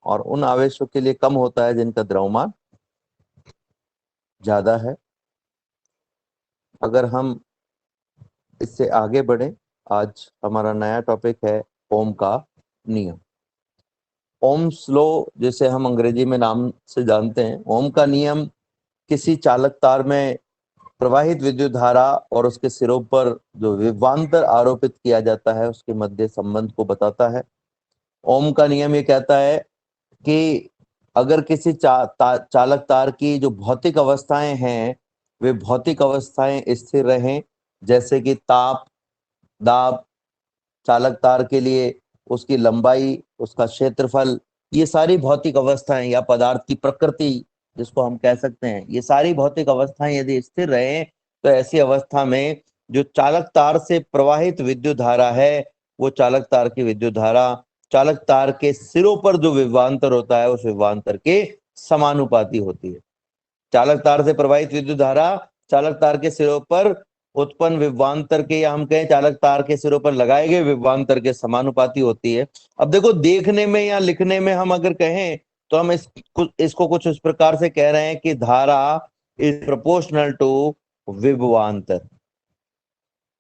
और उन आवेशों के लिए कम होता है जिनका द्रव्यमान ज्यादा है। अगर हम इससे आगे बढ़े, आज हमारा नया टॉपिक है ओम का नियम। ओम्स लॉ जिसे हम अंग्रेजी में नाम से जानते हैं, ओम का नियम किसी चालक तार में प्रवाहित विद्युत धारा और उसके सिरों पर जो विभवांतर आरोपित किया जाता है उसके मध्य संबंध को बताता है। ओम का नियम ये कहता है कि अगर किसी चालक तार की जो भौतिक अवस्थाएं हैं वे भौतिक अवस्थाएं स्थिर रहें, जैसे कि ताप, दाब, चालक तार के लिए उसकी लंबाई, उसका क्षेत्रफल, ये सारी भौतिक अवस्थाएं या पदार्थ की प्रकृति जिसको हम कह सकते हैं, ये सारी भौतिक अवस्थाएं यदि स्थिर रहे तो ऐसी अवस्था में जो चालक तार से प्रवाहित विद्युत धारा है वो चालक तार की विद्युत धारा चालक तार के सिरों पर जो विभवांतर होता है उस विभवांतर के समानुपाती होती है। चालक तार से प्रवाहित विद्युत धारा चालक तार के सिरों पर उत्पन्न विभवांतर के, या हम कहें चालक तार के सिरों पर लगाए गए विभवांतर के समानुपाती होती है। अब देखो, देखने में या लिखने में हम अगर कहें तो हम इसको कुछ इस प्रकार से कह रहे हैं कि धारा इज प्रोपोर्शनल टू विभवांतर।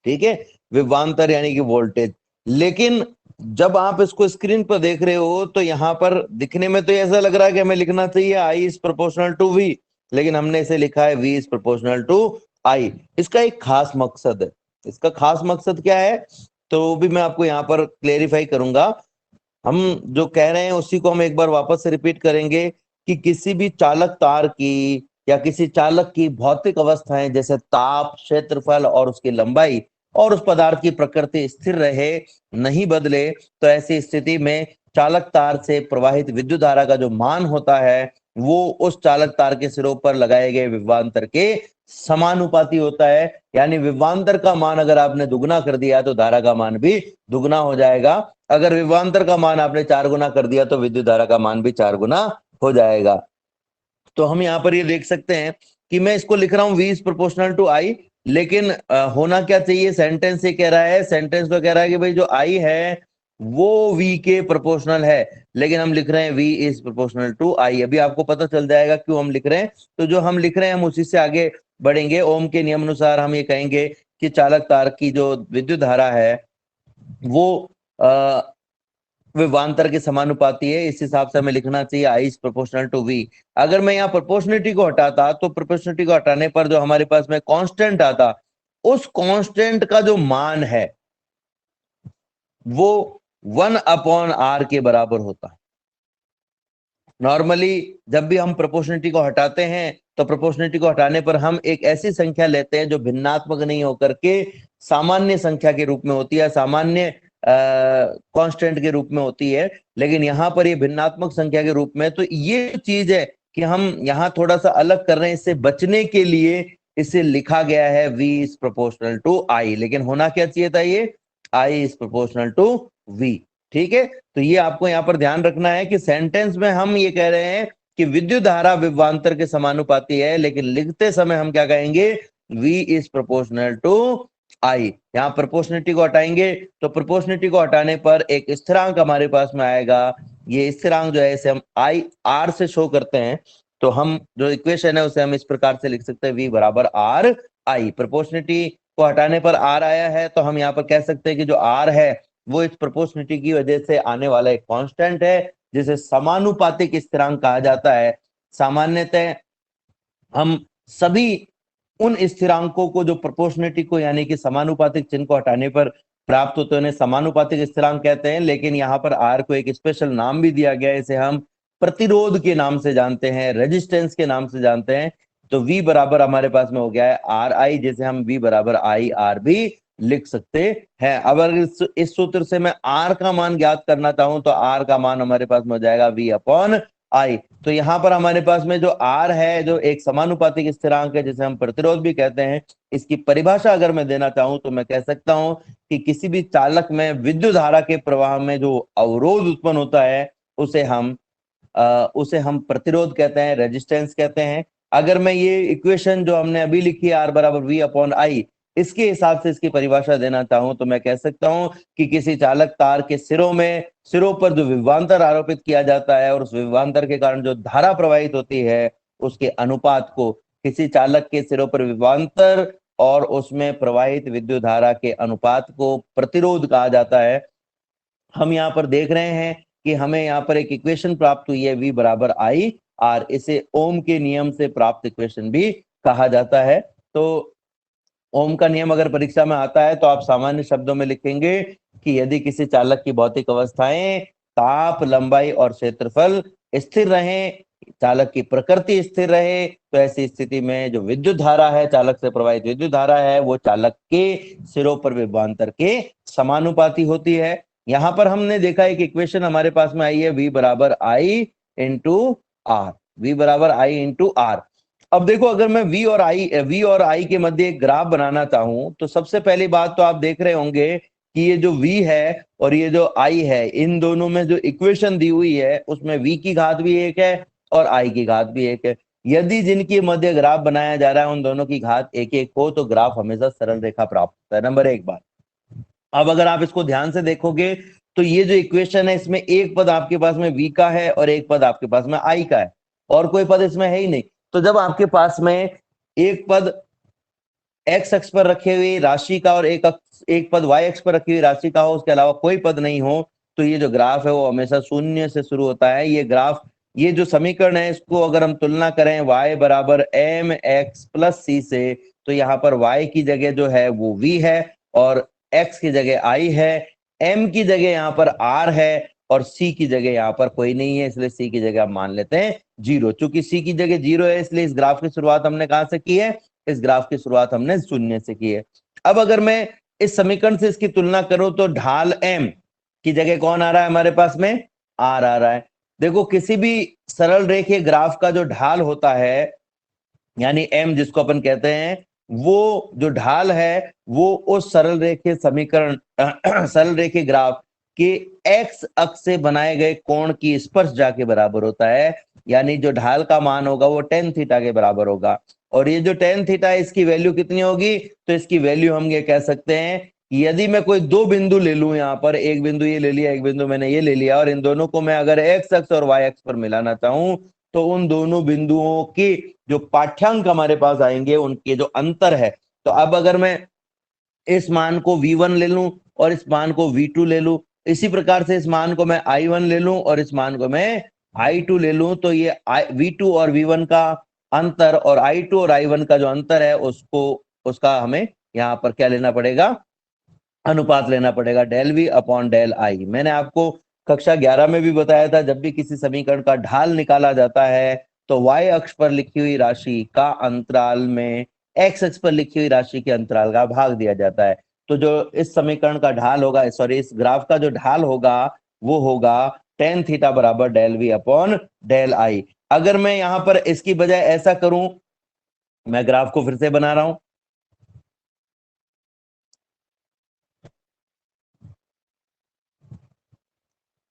ठीक है, विभवांतर यानी कि वोल्टेज। लेकिन जब आप इसको स्क्रीन पर देख रहे हो तो यहाँ पर दिखने में तो ऐसा लग रहा है कि हमें लिखना चाहिए I is proportional to we, लेकिन हमने इसे लिखा है वी इज प्रोपोर्शनल टू आई। इसका एक खास मकसद है। इसका खास मकसद क्या है तो वो भी मैं आपको यहाँ पर क्लेरिफाई करूंगा। हम जो कह रहे हैं उसी को हम एक बार वापस से रिपीट करेंगे कि किसी भी चालक तार की या किसी चालक की भौतिक अवस्थाएं जैसे ताप, क्षेत्रफल और उसकी लंबाई और उस पदार्थ की प्रकृति स्थिर रहे, नहीं बदले, तो ऐसी स्थिति में चालक तार से प्रवाहित विद्युत धारा का जो मान होता है वो उस चालक तार के सिरों पर लगाए गए विभवांतर के समानुपाती होता है। यानी विभवांतर का मान अगर आपने दुगुना कर दिया तो धारा का मान भी दुगुना हो जाएगा। अगर विभवांतर का मान आपने 4 गुना कर दिया तो विद्युत धारा का मान भी 4 गुना हो जाएगा। तो हम यहाँ पर ये देख सकते हैं कि मैं इसको लिख रहा हूं v इज प्रोपोर्शनल टू आई, लेकिन होना क्या चाहिए, सेंटेंस ये कह रहा है, सेंटेंस तो कह रहा है कि भाई जो आई है वो v के प्रोपोर्शनल है, लेकिन हम लिख रहे हैं v इज प्रोपोर्शनल टू आई। अभी आपको पता चल जाएगा क्यों हम लिख रहे हैं। तो जो हम लिख रहे हैं हम उसी से आगे बढ़ेंगे। ओम के नियम अनुसार हम ये कहेंगे कि चालक तार की जो विद्युत धारा है वो विभवांतर के समानुपाती है। इस हिसाब से हमें लिखना चाहिए I is proportional to we. अगर मैं यहाँ प्रोपोर्शनलिटी को हटाता तो प्रोपोर्शनलिटी को हटाने पर जो हमारे पास में कांस्टेंट आता, उस कांस्टेंट का जो मान है वो 1/r के बराबर होता है। नॉर्मली जब भी हम प्रोपोर्शनलिटी को हटाते हैं तो प्रोपोर्शनलिटी को हटाने पर हम एक ऐसी संख्या लेते हैं जो भिन्नात्मक नहीं होकर के सामान्य संख्या के रूप में होती है, सामान्य कांस्टेंट के रूप में होती है। लेकिन यहाँ पर ये भिन्नात्मक संख्या के रूप में, तो ये चीज है कि हम यहाँ थोड़ा सा अलग कर रहे हैं। इससे बचने के लिए इसे लिखा गया है v इज प्रोपोर्शनल टू आई, लेकिन होना क्या चाहिए था, ये I is proportional to v। ठीक है, तो ये आपको यहाँ पर ध्यान रखना है कि सेंटेंस में हम ये कह रहे हैं कि विद्युत धारा विभवांतर के समानुपाती है, लेकिन लिखते समय हम क्या कहेंगे, v इज प्रोपोर्शनल टू आई। यहाँ प्रोपोर्शनलिटी को हटाएंगे तो प्रोपोर्शनलिटी को हटाने पर एक स्थिरांक हमारे पास में आएगा। ये स्थिरांक जो है इसे हम आई आर से शो करते हैं। तो हम जो इक्वेशन है उसे हम इस प्रकार से लिख सकते हैं v बराबर आर आई। प्रोपोर्शनलिटी को हटाने पर आर आया है तो हम यहाँ पर कह सकते हैं कि जो आर है वो इस प्रोपोर्शनलिटी की वजह से आने वाला एक कांस्टेंट है जिसे समानुपातिक स्थिरांक कहा जाता है। सामान्यतः हम सभी उन स्थिरांकों को जो प्रोपोर्शनलिटी को यानी कि समानुपातिक चिन्ह को हटाने पर प्राप्त होते हैं समानुपातिक स्थिरांक कहते हैं, लेकिन यहाँ पर आर को एक स्पेशल नाम भी दिया गया है। इसे हम प्रतिरोध के नाम से जानते हैं, रेजिस्टेंस के नाम से जानते हैं। तो v बराबर हमारे पास में हो गया है आर आई, जैसे हम v बराबर आई आर भी लिख सकते हैं। अब अगर इस सूत्र से मैं r का मान ज्ञात करना चाहूं तो r का मान हमारे पास में हो जाएगा v अपॉन आई। तो यहाँ पर हमारे पास में जो R है जो एक समानुपातिक स्थिरांक है जिसे हम प्रतिरोध भी कहते हैं, इसकी परिभाषा अगर मैं देना चाहूं तो मैं कह सकता हूं कि किसी भी चालक में विद्युत धारा के प्रवाह में जो अवरोध उत्पन्न होता है उसे हम प्रतिरोध कहते हैं, रेजिस्टेंस कहते हैं। अगर मैं ये इक्वेशन जो हमने अभी लिखी है R बराबर V अपॉन आई, इसके हिसाब से इसकी परिभाषा देना चाहूं तो मैं कह सकता हूं कि किसी चालक तार के सिरों पर जो विभवांतर आरोपित किया जाता है और उस विभवांतर के कारण जो धारा प्रवाहित होती है उसके अनुपात को, किसी चालक के सिरों पर विभवांतर और उसमें प्रवाहित विद्युत धारा के अनुपात को प्रतिरोध कहा जाता है। हम यहाँ पर देख रहे हैं कि हमें यहाँ पर एक इक्वेशन प्राप्त हुई है V बराबर आई आर, इसे ओम के नियम से प्राप्त इक्वेशन भी कहा जाता है। तो ओम का नियम अगर परीक्षा में आता है तो आप सामान्य शब्दों में लिखेंगे कि यदि किसी चालक की भौतिक अवस्थाएं ताप, लंबाई और क्षेत्रफल स्थिर रहें, चालक की प्रकृति स्थिर रहे, तो ऐसी स्थिति में जो विद्युत धारा है, चालक से प्रवाहित विद्युत धारा है, वो चालक के सिरों पर विभवांतर के समानुपाती होती है। यहाँ पर हमने देखा एक इक्वेशन हमारे पास में आई है V बराबर आई इंटू आर, V बराबर आई इंटू आर। अब देखो अगर मैं V और I के मध्य एक ग्राफ बनाना चाहूं तो सबसे पहली बात तो आप देख रहे होंगे कि ये जो V है और ये जो I है, इन दोनों में जो इक्वेशन दी हुई है उसमें V की घात भी एक है और I की घात भी एक है। यदि जिनके मध्य ग्राफ बनाया जा रहा है उन दोनों की घात एक एक हो तो ग्राफ हमेशा सरल रेखा प्राप्त होता है, नंबर एक बात। अब अगर आप इसको ध्यान से देखोगे तो ये जो इक्वेशन है इसमें एक पद आपके पास में V का है और एक पद आपके पास में I का है और कोई पद इसमें है ही नहीं। तो जब आपके पास में एक पद x अक्ष पर रखे हुए राशि का और एक पद y अक्ष पर रखी हुई राशि का हो, उसके अलावा कोई पद नहीं हो, तो ये जो ग्राफ है वो हमेशा शून्य से शुरू होता है। ये ग्राफ, ये जो समीकरण है इसको अगर हम तुलना करें y बराबर mx प्लस c से, तो यहाँ पर y की जगह जो है वो v है और x की जगह i है, m की जगह यहाँ पर r है और c की जगह यहाँ पर कोई नहीं है, इसलिए c की जगह हम मान लेते हैं 0। चूंकि c की जगह 0 है इसलिए इस ग्राफ की शुरुआत हमने कहां से की है, इस ग्राफ की शुरुआत हमने शून्य से की है। अब अगर मैं इस समीकरण से इसकी तुलना करूं तो ढाल m की जगह कौन आ रहा है हमारे पास में, r आ रहा है। देखो किसी भी सरल रेखीय ग्राफ का जो ढाल होता है यानी m जिसको अपन कहते हैं, वो जो ढाल है वो उस सरल रेखीय समीकरण सरल रेखीय ग्राफ के x अक्ष से बनाए गए कोण की स्पर्श जा के बराबर होता है। यानी जो ढाल का मान होगा वो tan थीटा के बराबर होगा और ये जो tan थीटा है इसकी वैल्यू कितनी होगी, तो इसकी वैल्यू हम ये कह सकते हैं कि यदि मैं कोई दो बिंदु ले लूं, यहाँ पर एक बिंदु ये ले लिया, एक बिंदु मैंने ये ले लिया और इन दोनों को मैं अगर x अक्ष और y अक्ष पर मिलाना चाहूं तो उन दोनों बिंदुओं के जो पाठ्यांक हमारे पास आएंगे उनके जो अंतर है, तो अब अगर मैं इस मान को V1 ले लूं और इस मान को V2 ले लूं, इसी प्रकार से इस मान को मैं I1 ले लूं और इस मान को मैं I2 ले लूं, तो ये V2 और V1 का अंतर और I2 और I1 का जो अंतर है उसका हमें यहाँ पर क्या लेना पड़ेगा, अनुपात लेना पड़ेगा, del V upon del I। मैंने आपको कक्षा 11 में भी बताया था जब भी किसी समीकरण का ढाल निकाला जाता है तो y अक्ष पर लिखी हुई राशि का अंतराल में x अक्ष पर लिखी हुई राशि के अंतराल का भाग दिया जाता है। तो जो इस समीकरण का ढाल होगा, सॉरी इस ग्राफ का जो ढाल होगा वो होगा tan थीटा बराबर del V upon del I। अगर मैं यहाँ पर इसकी बजाय ऐसा करूं, मैं ग्राफ को फिर से बना रहा हूं,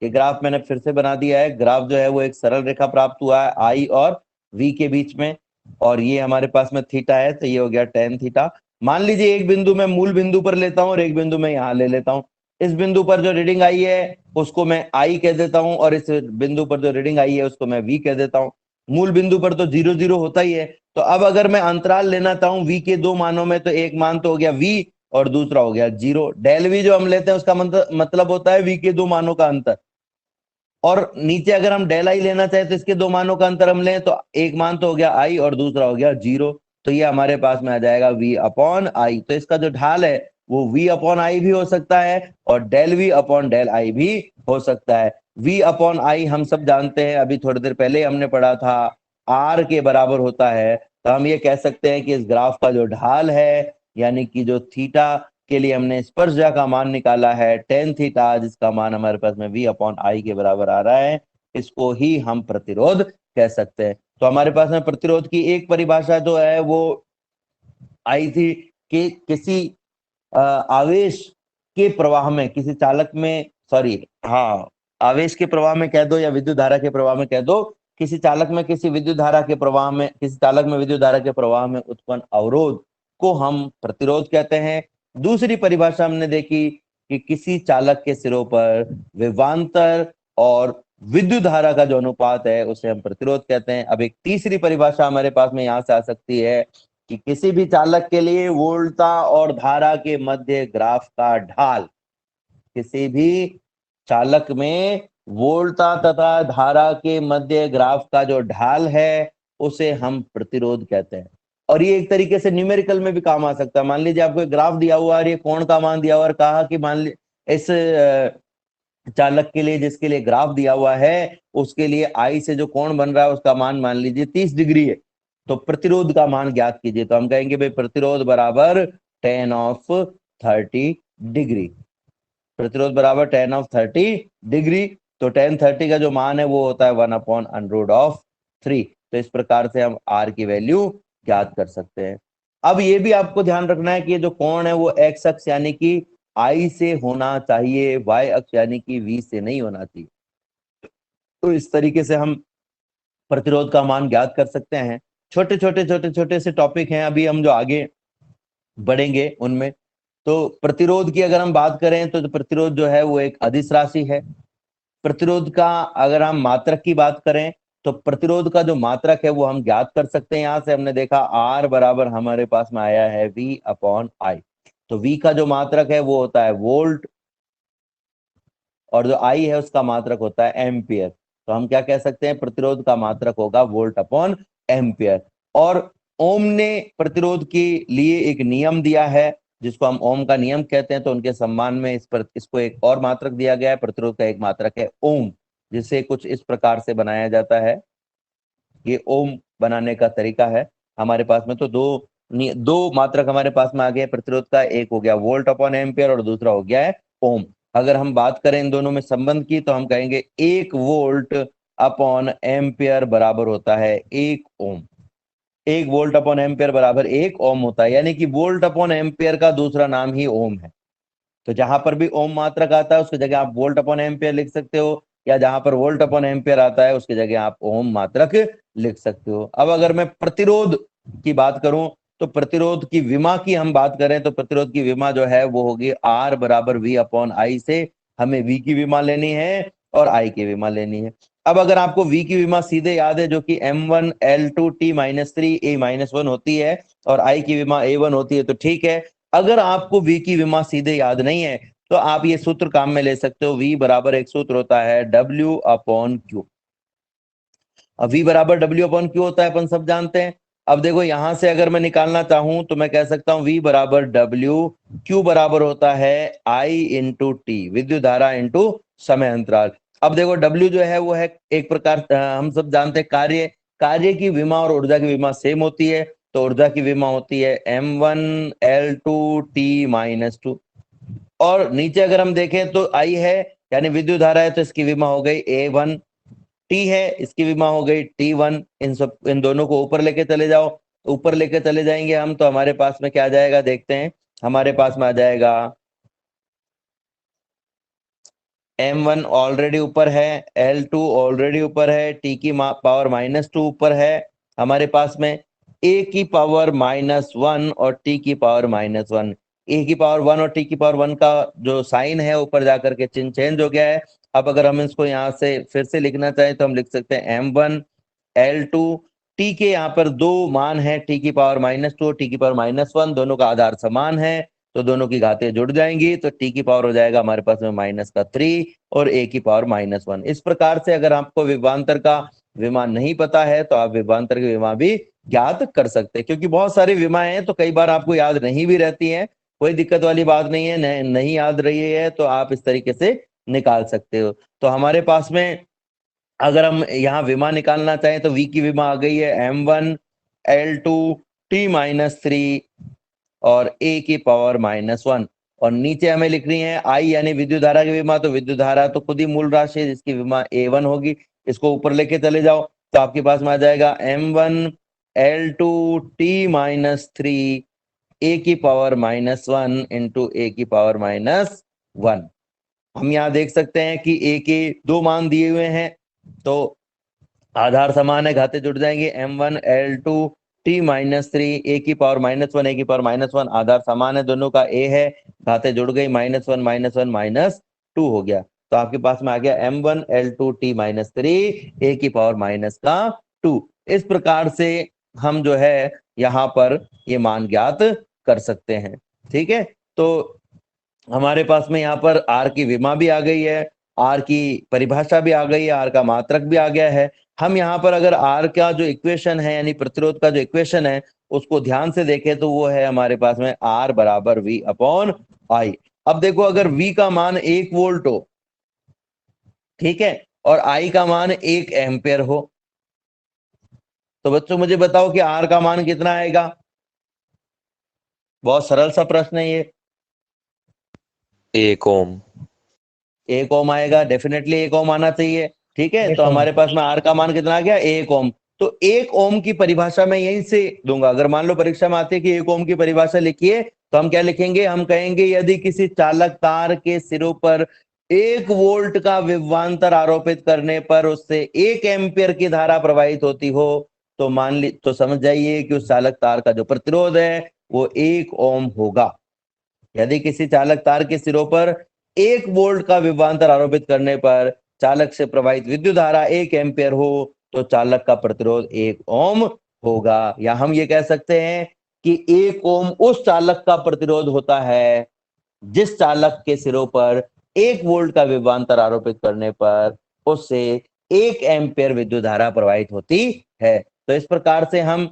ये ग्राफ मैंने फिर से बना दिया है। ग्राफ जो है वो एक सरल रेखा प्राप्त हुआ है I और V के बीच में और ये हमारे पास में थीटा है तो ये हो गया tan थीटा। मान लीजिए एक बिंदु मैं मूल बिंदु पर लेता हूं और एक बिंदु मैं यहाँ ले लेता हूं। इस बिंदु पर जो रीडिंग आई है उसको मैं I कह देता हूं और इस बिंदु पर जो रीडिंग आई है उसको मैं V कह देता हूं। मूल बिंदु पर तो 0 0 होता ही है, तो अब अगर मैं अंतराल लेना चाहूं V के दो मानों में, तो एक मान तो हो गया V और दूसरा हो गया 0। डेल V जो हम लेते हैं उसका मतलब होता है V के दो मानों का अंतर, और नीचे अगर हम डेल आई लेना चाहे तो इसके दो मानों का अंतर हम लें तो एक मान तो हो गया आई और दूसरा हो गया 0, तो ये हमारे पास में आ जाएगा V अपॉन आई। तो इसका जो ढाल है वो V अपॉन आई भी हो सकता है और del V upon del I भी हो सकता है। V अपॉन आई हम सब जानते हैं, अभी थोड़ी देर पहले हमने पढ़ा था R के बराबर होता है। तो हम ये कह सकते हैं कि इस ग्राफ का जो ढाल है यानी कि जो थीटा के लिए हमने स्पर्शजा का मान निकाला है tan थीटा, जिसका मान हमारे पास में V अपॉन आई के बराबर आ रहा है, इसको ही हम प्रतिरोध कह सकते हैं। तो हमारे पास में प्रतिरोध की एक परिभाषा जो है वो आई थी कि किसी आवेश के प्रवाह में, किसी चालक में, सॉरी हाँ आवेश के प्रवाह में कह दो या विद्युत धारा के प्रवाह में कह दो, किसी चालक में किसी विद्युत धारा के प्रवाह में, किसी चालक में विद्युत धारा के प्रवाह में उत्पन्न अवरोध को हम प्रतिरोध कहते हैं। दूसरी परिभाषा हमने देखी कि किसी चालक के सिरों पर विभवांतर और विद्युत धारा का जो अनुपात है उसे हम प्रतिरोध कहते हैं। अब एक तीसरी परिभाषा हमारे पास में यहां से आ सकती है कि किसी भी चालक के लिए वोल्टता और धारा के मध्य ग्राफ का ढाल, किसी भी चालक में वोल्टता तथा धारा के मध्य ग्राफ का जो ढाल है उसे हम प्रतिरोध कहते हैं। और ये एक तरीके से न्यूमेरिकल में भी काम आ सकता है। मान लीजिए आपको एक ग्राफ दिया हुआ और ये कोण का मान दिया हुआ और कहा कि मान लीजिए इस चालक के लिए जिसके लिए ग्राफ दिया हुआ है उसके लिए आई से जो कोण बन रहा है उसका मान लीजिए 30 डिग्री है, तो प्रतिरोध का मान ज्ञात कीजिए। तो हम कहेंगे भाई प्रतिरोध बराबर tan ऑफ 30 डिग्री, प्रतिरोध बराबर tan ऑफ 30 डिग्री। तो tan 30 का जो मान है वो होता है 1/√3। तो इस प्रकार से हम r की वैल्यू ज्ञात कर सकते हैं। अब ये भी आपको ध्यान रखना है कि ये जो कोण है वो x अक्ष यानी कि I से होना चाहिए, y अक्ष यानी कि v से नहीं होना चाहिए। तो इस तरीके से हम प्रतिरोध का मान ज्ञात कर सकते हैं। छोटे से टॉपिक हैं, अभी हम जो आगे बढ़ेंगे उनमें। तो प्रतिरोध की अगर हम बात करें तो प्रतिरोध जो है वो एक अदिश राशि है। प्रतिरोध का अगर हम मात्रक की बात करें तो प्रतिरोध का जो मात्रक है वो हम ज्ञात कर सकते हैं। यहां से हमने देखा R बराबर हमारे पास में आया है V/I। तो V का जो मात्रक है वो होता है वोल्ट और जो I है उसका मात्रक होता है एम्पियर। तो हम क्या कह सकते हैं, प्रतिरोध का मात्रक होगा वोल्ट/एम्पियर। और ओम ने प्रतिरोध के लिए एक नियम दिया है जिसको हम ओम का नियम कहते हैं। तो उनके सम्मान में इसको एक और मात्रक दिया गया है, प्रतिरोध का एक मात्रक है ओम, जिसे कुछ इस प्रकार से बनाया जाता है। ये ओम बनाने का तरीका है हमारे पास में। तो दो मात्रक हमारे पास में आ गए प्रतिरोध का, एक हो गया वोल्ट/एम्पियर और दूसरा हो गया है ओम। अगर हम बात करें इन दोनों में संबंध की तो हम कहेंगे 1 वोल्ट/एम्पियर बराबर होता है 1 ओम। 1 वोल्ट/एम्पियर बराबर 1 ओम होता है, यानी कि वोल्ट/एम्पियर का दूसरा नाम ही ओम है। तो जहां पर भी ओम मात्रक आता है उसकी जगह आप वोल्ट/एम्पियर लिख सकते हो, या जहां पर वोल्ट/एम्पियर आता है उसकी जगह आप ओम मात्रक लिख सकते हो। अब अगर मैं प्रतिरोध की बात करूं तो प्रतिरोध की विमा की हम बात करें तो प्रतिरोध की विमा जो है वो होगी R बराबर V/I से। हमें V की विमा लेनी है और I की विमा लेनी है। अब अगर आपको V की विमा सीधे याद है जो कि M1L2T-3A-1 होती है और I की विमा A1 होती है तो ठीक है। अगर आपको V की विमा सीधे याद नहीं है तो आप ये सूत्र काम में ले सकते हो। V बराबर एक सूत्र होता है W/Q। अब V बराबर W/Q होता है अपन सब जानते हैं। अब देखो यहां से अगर मैं निकालना चाहूं तो मैं कह सकता हूं V बराबर W, Q बराबर होता है I इंटू T, विद्युत धारा इंटू समय अंतराल। अब देखो W जो है वो है एक प्रकार हम सब जानते हैं कार्य की विमा और ऊर्जा की विमा सेम होती है। तो ऊर्जा की विमा होती है M1L2T-2। और नीचे अगर हम देखें तो I है यानी विद्युत धारा है तो इसकी विमा हो गई A1, T है इसकी विमा हो गई T1। इन दोनों को ऊपर लेके चले जाओ, ऊपर लेके चले जाएंगे हम तो हमारे पास में क्या आ जाएगा देखते हैं। हमारे पास में आ जाएगा M1 ऑलरेडी ऊपर है, L2 ऑलरेडी ऊपर है, T की पावर -2 ऊपर है हमारे पास में, A की पावर -1 और T की पावर -1। A की पावर 1 और T की पावर 1 का जो साइन है ऊपर जाकर के चिन्ह चेंज हो गया है। अब अगर हम इसको यहाँ से फिर से लिखना चाहें तो हम लिख सकते हैं M1L2। T के यहाँ पर दो मान है, T की पावर -2 और T की पावर -1, दोनों का आधार समान है तो दोनों की घातें जुड़ जाएंगी। तो T की पावर हो जाएगा हमारे पास में -3 और A की पावर -1। इस प्रकार से अगर आपको विभवांतर का विमा नहीं पता है तो आप विभवांतर की विमा भी ज्ञात कर सकते हैं, क्योंकि बहुत सारी विमाएं हैं तो कई बार आपको याद नहीं भी रहती हैं। कोई दिक्कत वाली बात नहीं है, नहीं याद रही है तो आप इस तरीके से निकाल सकते हो। तो हमारे पास में अगर हम यहाँ विमा निकालना चाहें तो V की विमा आ गई है M1L2T-3 और A की पावर -1। और नीचे हमें लिखनी है I यानी विद्युत धारा की विमा। तो विद्युत धारा तो खुद ही मूल राशि है जिसकी विमा A1 होगी, इसको ऊपर लेके चले जाओ तो आपके पास में आ जाएगा M1L2T-3 A की पावर -1 इंटू A की पावर -1। हम यहाँ देख सकते हैं कि A के दो मान दिए हुए हैं तो आधार समान है, घाते जुड़ जाएंगे। M1L2 टी माइनस 3 ए की पावर -1 ए की पावर -1, आधार समान है दोनों का, ए है, घातें जुड़ गई, -1 -1 -2 हो गया। तो आपके पास में आ गया m1l2 t माइनस 3 ए की पावर -2। इस प्रकार से हम जो है यहाँ पर ये मान ज्ञात कर सकते हैं। ठीक है, तो हमारे पास में यहाँ पर आर की विमा भी आ गई है, आर की परिभाषा भी आ गई है, आर का मात्रक भी आ गया है। हम यहाँ पर अगर आर का जो इक्वेशन है यानी प्रतिरोध का जो इक्वेशन है उसको ध्यान से देखें तो वो है हमारे पास में आर बराबर वी अपॉन आई। अब देखो अगर वी का मान 1 वोल्ट हो, ठीक है, और आई का मान 1 एम्पियर हो, तो बच्चों मुझे बताओ कि आर का मान कितना आएगा? बहुत सरल सा प्रश्न है ये। 1 ओम। 1 ओम आएगा, डेफिनेटली 1 ओम आना चाहिए। ठीक है, 1 तो ओम। हमारे पास में आर का मान कितना आ गया? 1 ओम। तो 1 ओम की परिभाषा मैं यहीं से दूंगा। अगर मान लो परीक्षा में आती है कि 1 ओम की परिभाषा लिखिए, तो हम क्या लिखेंगे? हम कहेंगे यदि किसी चालक तार के सिरों पर 1 वोल्ट का विभवांतर आरोपित करने पर उससे 1 एम्पियर की धारा प्रवाहित होती हो, तो तो समझ जाइए कि उस चालक तार का जो प्रतिरोध है वो 1 ओम होगा। यदि किसी चालक तार के सिरों पर 1 वोल्ट का विभवांतर आरोपित करने पर चालक से प्रवाहित विद्युत धारा 1 एम्पियर हो, तो चालक का प्रतिरोध 1 ओम होगा। या हम ये कह सकते हैं कि 1 ओम उस चालक का प्रतिरोध होता है जिस चालक के सिरों पर 1 वोल्ट का विभवांतर आरोपित करने पर उससे 1 एम्पियर विद्युत धारा प्रवाहित होती है। तो इस प्रकार से हम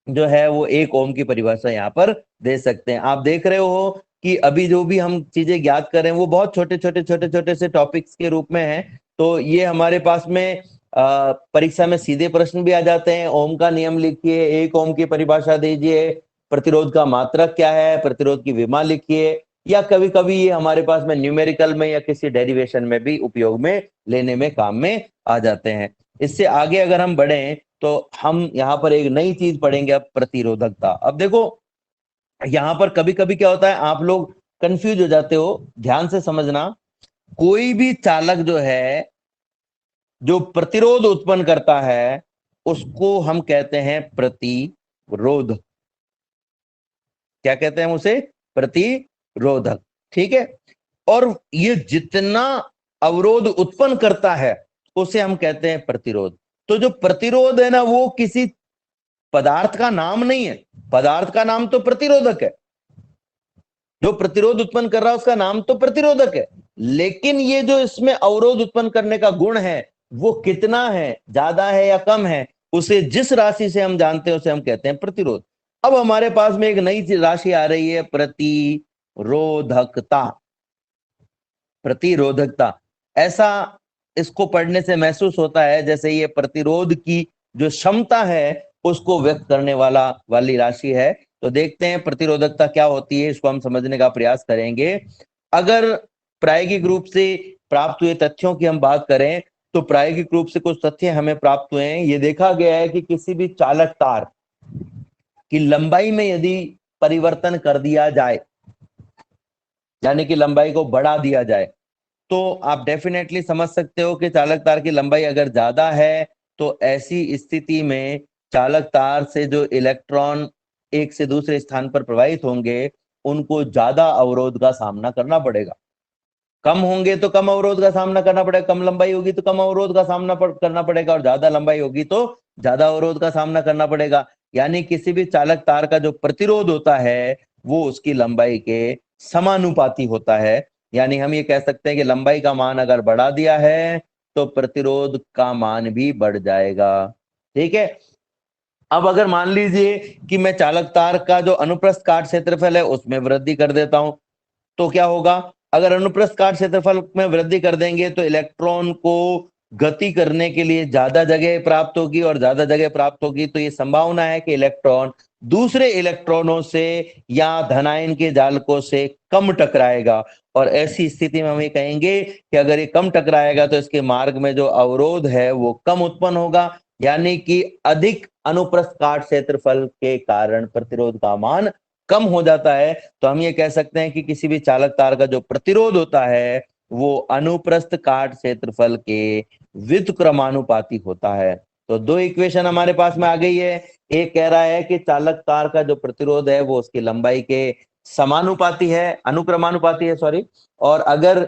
जो है वो 1 ओम की परिभाषा यहाँ पर दे सकते हैं। आप देख रहे हो कि अभी जो भी हम चीजें ज्ञात कर रहे हैं वो बहुत छोटे छोटे से टॉपिक्स के रूप में है। तो ये हमारे पास में परीक्षा में सीधे प्रश्न भी आ जाते हैं। ओम का नियम लिखिए, 1 ओम की परिभाषा दीजिए, प्रतिरोध का मात्रक क्या है, प्रतिरोध की विमा लिखिए, या कभी कभी ये हमारे पास में न्यूमेरिकल में या किसी डेरिवेशन में भी उपयोग में लेने में काम में आ जाते हैं। इससे आगे अगर हम बढ़े तो हम यहाँ पर एक नई चीज पढ़ेंगे, अब प्रतिरोधकता। अब देखो यहाँ पर कभी कभी क्या होता है, आप लोग कंफ्यूज हो जाते हो, ध्यान से समझना। कोई भी चालक जो है जो प्रतिरोध उत्पन्न करता है उसको हम कहते हैं प्रतिरोध। क्या कहते हैं उसे? प्रतिरोधक। ठीक है, और ये जितना अवरोध उत्पन्न करता है उसे हम कहते हैं प्रतिरोध। तो जो प्रतिरोध है ना वो किसी पदार्थ का नाम नहीं है, पदार्थ का नाम तो प्रतिरोधक है। जो प्रतिरोध उत्पन्न कर रहा है उसका नाम तो प्रतिरोधक है, लेकिन ये जो इसमें अवरोध उत्पन्न करने का गुण है वो कितना है, ज्यादा है या कम है, उसे जिस राशि से हम जानते हैं उसे हम कहते हैं प्रतिरोध। अब हमारे पास में एक नई राशि आ रही है, प्रतिरोधकता। प्रतिरोधकता, ऐसा इसको पढ़ने से महसूस होता है जैसे ये प्रतिरोध की जो क्षमता है उसको व्यक्त करने वाली राशि है। तो देखते हैं प्रतिरोधकता क्या होती है, इसको हम समझने का प्रयास करेंगे। अगर प्रायोगिक रूप से प्राप्त हुए तथ्यों की हम बात करें तो प्रायोगिक रूप से कुछ तथ्य हमें प्राप्त हुए हैं। ये देखा गया है कि किसी भी चालक तार की लंबाई में यदि परिवर्तन कर दिया जाए, यानी कि लंबाई को बढ़ा दिया जाए, तो आप डेफिनेटली समझ सकते हो कि चालक तार की लंबाई अगर ज्यादा है तो ऐसी स्थिति में चालक तार से जो इलेक्ट्रॉन एक से दूसरे स्थान पर प्रवाहित होंगे उनको ज्यादा अवरोध का सामना करना पड़ेगा। कम होंगे तो कम अवरोध का सामना करना पड़ेगा, कम लंबाई होगी तो कम अवरोध का सामना करना पड़ेगा, और ज्यादा लंबाई होगी तो ज्यादा अवरोध का सामना करना पड़ेगा। यानी किसी भी चालक तार का जो प्रतिरोध होता है वो उसकी लंबाई के समानुपाती होता है। यानी हम ये कह सकते हैं कि लंबाई का मान अगर बढ़ा दिया है तो प्रतिरोध का मान भी बढ़ जाएगा। ठीक है, अब अगर मान लीजिए कि मैं चालक तार का जो अनुप्रस्थ काट क्षेत्रफल है उसमें वृद्धि कर देता हूं, तो क्या होगा? अगर अनुप्रस्थ काट क्षेत्रफल में वृद्धि कर देंगे तो इलेक्ट्रॉन को गति करने के लिए ज्यादा जगह प्राप्त होगी, और ज्यादा जगह प्राप्त होगी तो ये संभावना है कि इलेक्ट्रॉन दूसरे इलेक्ट्रॉनों से या धनायन के जालकों से कम टकराएगा। और ऐसी स्थिति में हम ये कहेंगे कि अगर ये कम टकराएगा तो इसके मार्ग में जो अवरोध है वो कम उत्पन्न होगा, यानी कि अधिक अनुप्रस्थ काट क्षेत्रफल के कारण प्रतिरोध का मान कम हो जाता है। तो हम ये कह सकते हैं कि किसी भी चालक तार का जो प्रतिरोध होता है वो अनुप्रस्थ काट क्षेत्रफल के व्युत्क्रमानुपाती होता है। तो दो इक्वेशन हमारे पास में आ गई है। एक कह रहा है कि चालक तार का जो प्रतिरोध है वो उसकी लंबाई के समानुपाती है, अनुक्रमानुपाती है, सॉरी। और अगर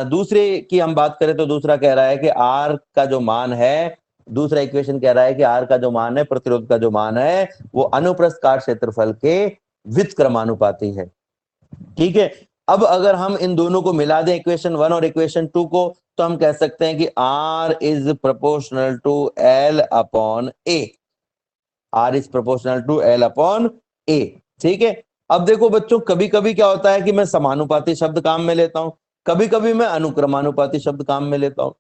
दूसरे की हम बात करें तो दूसरा कह रहा है कि आर का जो मान है, दूसरा इक्वेशन कह रहा है कि आर का जो मान है, प्रतिरोध का जो मान है, वो अनुप्रस्थ काट क्षेत्रफल के व्युत्क्रमानुपाती है। ठीक है। अब अगर हम इन दोनों को मिला दें, इक्वेशन 1 और इक्वेशन 2 को, तो हम कह सकते हैं कि R is proportional to L upon A। R is proportional to L upon A। ठीक है। अब देखो बच्चों, कभी कभी क्या होता है कि मैं समानुपाती शब्द काम में लेता हूं, कभी कभी मैं अनुक्रमानुपाती शब्द काम में लेता हूं।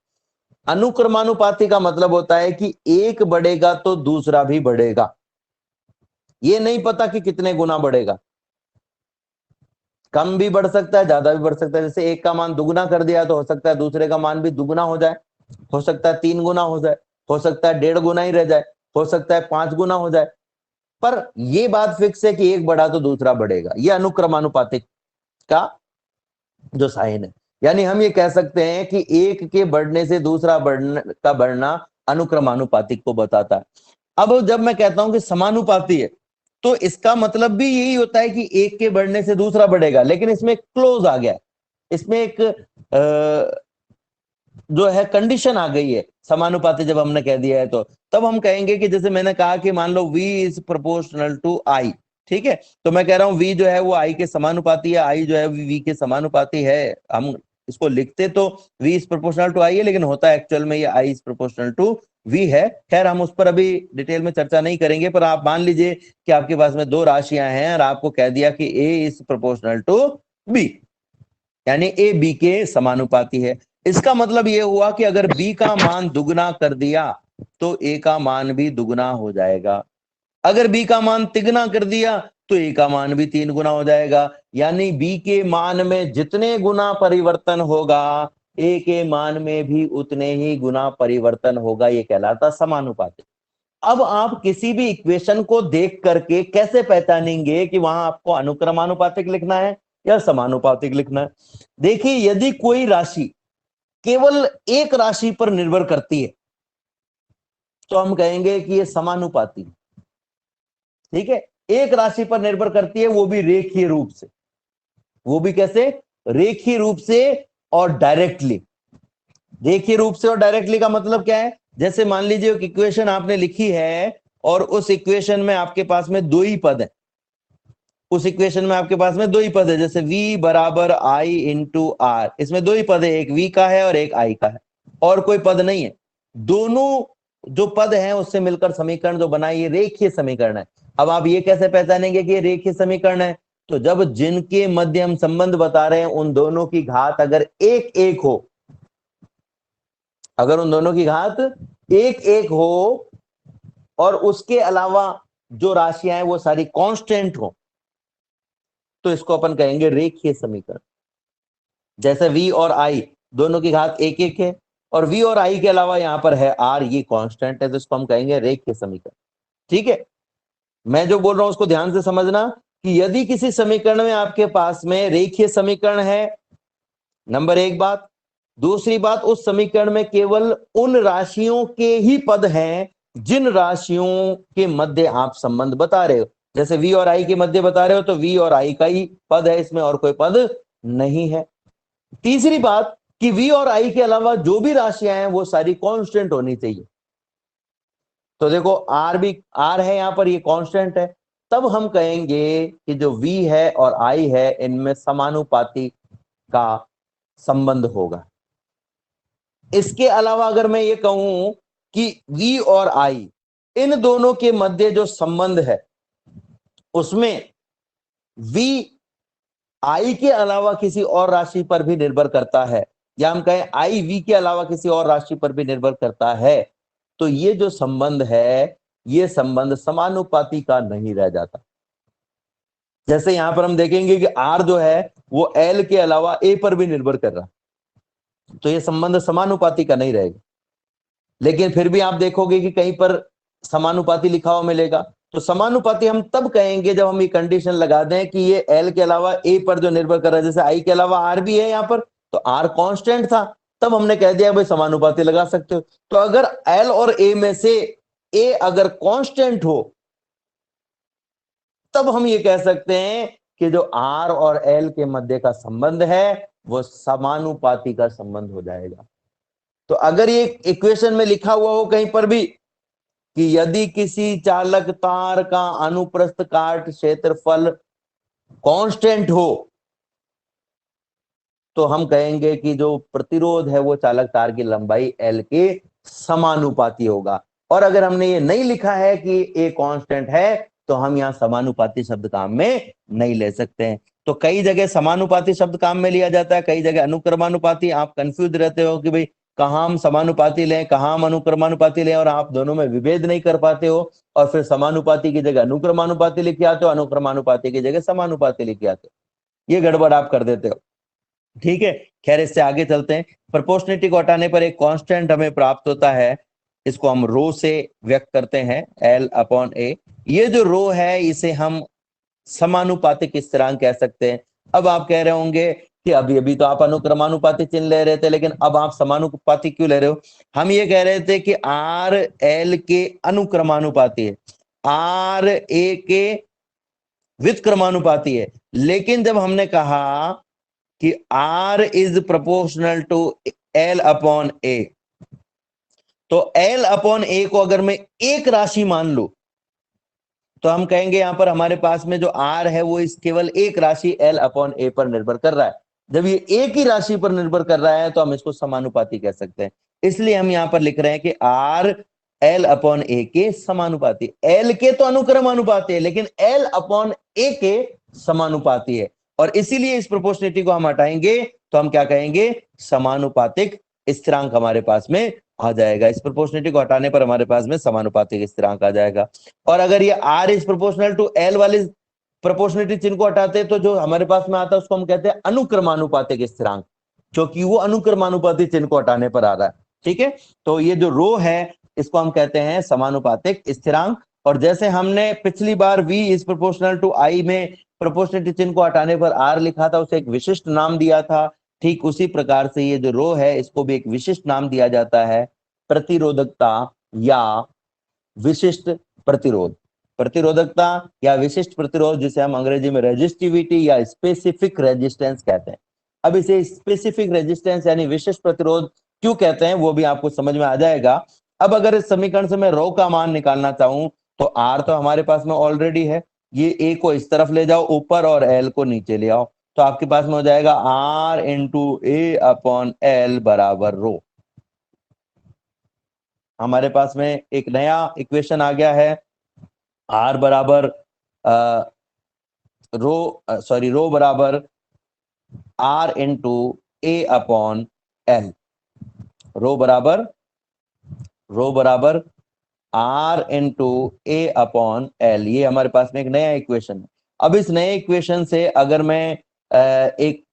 अनुक्रमानुपाती का मतलब होता है कि एक बढ़ेगा तो दूसरा भी बढ़ेगा, ये नहीं पता कि कितने गुना बढ़ेगा, कम भी बढ़ सकता है, ज्यादा भी बढ़ सकता है। जैसे एक का मान दुगुना कर दिया तो हो सकता है दूसरे का मान भी दुगुना हो जाए, हो सकता है 3 गुना हो जाए, हो सकता है 1.5 गुना ही रह जाए, हो सकता है 5 गुना हो जाए। पर ये बात फिक्स है कि एक बढ़ा तो दूसरा बढ़ेगा, ये अनुक्रमानुपातिक का जो साइन है। यानी हम ये कह सकते हैं कि एक के बढ़ने से दूसरा बढ़ना अनुक्रमानुपातिक को बताता है। अब जब मैं कहता हूं कि समानुपाती है, तो इसका मतलब भी यही होता है कि एक के बढ़ने से दूसरा बढ़ेगा, लेकिन इसमें एक क्लोज आ गया, इसमें एक जो है कंडीशन आ गई है। समानुपाती जब हमने कह दिया है तो तब हम कहेंगे कि जैसे मैंने कहा कि मान लो v is proportional to i। ठीक है। तो मैं कह रहा हूं v जो है वो i के समानुपाती है, i जो है v के समानुपाती है। हम इसको लिखते तो v is proportional to i है, लेकिन होता है एक्चुअल में ये i is proportional to v है। खैर हम उस पर अभी डिटेल में चर्चा नहीं करेंगे, पर आप मान लीजिए कि आपके पास में दो राशियां हैं और आपको कह दिया कि a is proportional to b, यानी a b के समानुपाती है। इसका मतलब यह हुआ कि अगर b का मान दुगना कर दिया तो a का मान भी दुगना हो जाएगा, अगर b का मान तिगुना कर दिया तो a का मान भी 3 गुना हो जाएगा। यानी b के मान में जितने गुना परिवर्तन होगा a के मान में भी उतने ही गुना परिवर्तन होगा, ये कहलाता समानुपाती। अब आप किसी भी इक्वेशन को देख करके कैसे पहचानेंगे कि वहां आपको अनुक्रमानुपातिक लिखना है या समानुपातिक लिखना है? देखिए, यदि कोई राशि केवल एक राशि पर निर्भर करती है तो हम कहेंगे कि ये समानुपाती। ठीक है। एक राशि पर निर्भर करती है, वो भी रेखीय रूप से, वो भी कैसे? रेखीय रूप से और डायरेक्टली। रेखीय रूप से और डायरेक्टली का मतलब क्या है? जैसे मान लीजिए एक इक्वेशन आपने लिखी है और उस इक्वेशन में आपके पास में दो ही पद है, उस इक्वेशन में आपके पास में दो ही पद है, जैसे v बराबर i इंटू आर, इसमें दो ही पद है, एक v का है और एक i का है, और कोई पद नहीं है। दोनों जो पद हैं उससे मिलकर समीकरण जो बना, ये रेखीय समीकरण है। अब आप ये कैसे पहचानेंगे कि ये रेखीय समीकरण है? तो जब जिनके मध्य हम संबंध बता रहे हैं उन दोनों की घात अगर एक एक हो, अगर उन दोनों की घात एक एक हो और उसके अलावा जो राशियां हैं वो सारी कांस्टेंट हो, तो इसको अपन कहेंगे रेखीय समीकरण। जैसे v और i दोनों की घात एक एक है और v और i के अलावा यहां पर है r, ये कांस्टेंट है, तो इसको हम कहेंगे रेखीय समीकरण। ठीक है। मैं जो बोल रहा हूं उसको ध्यान से समझना कि यदि किसी समीकरण में आपके पास में रेखीय समीकरण है, नंबर एक बात। दूसरी बात, उस समीकरण में केवल उन राशियों के ही पद हैं जिन राशियों के मध्य आप संबंध बता रहे हो। जैसे v और i के मध्य बता रहे हो तो v और i का ही पद है, इसमें और कोई पद नहीं है। तीसरी बात कि v और i के अलावा जो भी राशियां हैं वो सारी कांस्टेंट होनी चाहिए। तो देखो r भी, r है यहां पर, ये कांस्टेंट है, तब हम कहेंगे कि जो v है और i है इनमें समानुपाती का संबंध होगा। इसके अलावा अगर मैं ये कहूं कि v और i इन दोनों के मध्य जो संबंध है उसमें v i के अलावा किसी और राशि पर भी निर्भर करता है, या हम कहें i v के अलावा किसी और राशि पर भी निर्भर करता है, तो ये जो संबंध है ये संबंध समानुपाती का नहीं रह जाता। जैसे यहां पर हम देखेंगे कि r जो है वो l के अलावा a पर भी निर्भर कर रहा, तो ये संबंध समानुपाती का नहीं रहेगा। लेकिन फिर भी आप देखोगे कि कहीं पर समानुपाती लिखा हुआ मिलेगा, तो समानुपाती हम तब कहेंगे जब हम ये कंडीशन लगा दें कि ये L के अलावा A पर जो निर्भर कर रहा है, जैसे I के अलावा R भी है यहाँ पर, तो R कांस्टेंट था, तब हमने कह दिया भाई समानुपाती लगा सकते हो। तो अगर L और A में से ए अगर कांस्टेंट हो तब हम ये कह सकते हैं कि जो आर और एल के मध्य का संबंध है वो समानुपाती का संबंध हो जाएगा। तो अगर ये इक्वेशन में लिखा हुआ हो कहीं पर भी कि यदि किसी चालक तार का अनुप्रस्थ काट क्षेत्रफल कांस्टेंट हो तो हम कहेंगे कि जो प्रतिरोध है वो चालक तार की लंबाई एल के समानुपाती होगा। और अगर हमने ये नहीं लिखा है कि ए कांस्टेंट है तो हम यहाँ समानुपाती शब्द काम में नहीं ले सकते हैं। तो कई जगह समानुपाती शब्द काम में लिया जाता है, कई जगह अनुक्रमानुपाती। आप कंफ्यूज रहते हो कि भाई कहाँ हम समानुपाती लें, कहाँ हम अनुक्रमानुपाती लें, और आप दोनों में विभेद नहीं कर पाते हो और फिर समानुपाती की जगह अनुक्रमानुपाती लिख के आते हो, अनुक्रमानुपाती की जगह समानुपाती लिख के आते हो। ये गड़बड़ आप कर देते हो। ठीक है, खैर इससे आगे चलते हैं। प्रोपोर्शनलिटी को हटाने पर एक कांस्टेंट हमें प्राप्त होता है, इसको हम रो से व्यक्त करते हैं, एल अपॉन ए। ये जो रो है इसे हम समानुपातिक स्थिरांक कह सकते हैं। अब आप कह रहे होंगे कि अभी अभी तो आप अनुक्रमानुपाती चिन्ह ले रहे थे, लेकिन अब आप समानुपाती क्यों ले रहे हो? हम ये कह रहे थे कि आर एल के अनुक्रमानुपाती है, आर ए के व्युत्क्रमानुपाती है। लेकिन जब हमने कहा कि R is proportional to L upon A, तो L अपॉन ए को अगर मैं एक राशि मान लू तो हम कहेंगे यहां पर हमारे पास में जो R है वो इस केवल एक राशि L अपॉन ए पर निर्भर कर रहा है। जब ये एक ही राशि पर निर्भर कर रहा है तो हम इसको समानुपाती कह सकते हैं। इसलिए हम यहां पर लिख रहे हैं कि R L अपॉन ए के समानुपाती। L के तो अनुक्रमानुपाती है लेकिन L अपॉन ए के समानुपाती है, और इसीलिए इस प्रोपोर्शनलिटी को हम हटाएंगे तो हम क्या कहेंगे? समानुपातिक स्थिरांक हमारे पास में आ जाएगा। इस प्रोपोर्शनलिटी को हटाने पर हमारे पास में समानुपातिक स्थिरांक आ जाएगा। और अगर ये R is proportional to L वाली प्रोपोर्शनलिटी चिन्ह को हटाते तो जो हमारे पास में आता है उसको हम कहते हैं अनुक्रमानुपातिक स्थिरांक, क्योंकि वो अनुक्रमानुपाती चिन्ह को हटाने पर आ रहा है। ठीक है, तो ये जो रो है इसको हम कहते हैं समानुपातिक स्थिरांक। और जैसे हमने पिछली बार V is proportional to I में प्रोपोर्शनलिटी चिन्ह को हटाने पर R लिखा था, उसे एक विशिष्ट नाम दिया था, ठीक उसी प्रकार से ये जो रो है इसको भी एक विशिष्ट नाम दिया जाता है, प्रतिरोधकता या विशिष्ट प्रतिरोध। प्रतिरोधकता या विशिष्ट प्रतिरोध जिसे हम अंग्रेजी में रेजिस्टिविटी या स्पेसिफिक रेजिस्टेंस कहते हैं। अब इसे स्पेसिफिक रेजिस्टेंस यानी विशिष्ट प्रतिरोध क्यों कहते हैं वो भी आपको समझ में आ जाएगा। अब अगर इस समीकरण से मैं रो का मान निकालना चाहूं तो R तो हमारे पास में ऑलरेडी है, ये ए को इस तरफ ले जाओ ऊपर और एल को नीचे ले आओ, तो आपके पास में हो जाएगा R into A upon L बराबर रो। हमारे पास में एक नया इक्वेशन आ गया है, R बराबर रो बराबर R into A upon L. रो बराबर R into A upon L, ये हमारे पास में एक नया इक्वेशन है। अब इस नए इक्वेशन से अगर मैं एक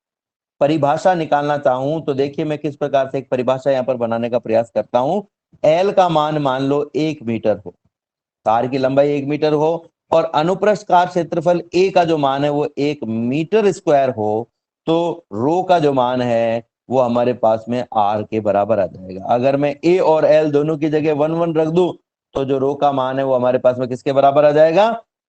परिभाषा निकालना चाहूं तो देखिए मैं किस प्रकार से एक परिभाषा यहां पर बनाने का प्रयास करता हूं। एल का मान लो 1 मीटर हो, तार की लंबाई 1 मीटर हो और अनुप्रस्थ काट क्षेत्रफल ए का जो मान है वो 1 मीटर स्क्वायर हो, तो रो का जो मान है वो हमारे पास में आर के बराबर आ जाएगा। अगर मैं ए और एल दोनों की जगह 1 1 रख दूं तो जो रो का मान है वो हमारे पास में किसके बराबर आ जाएगा?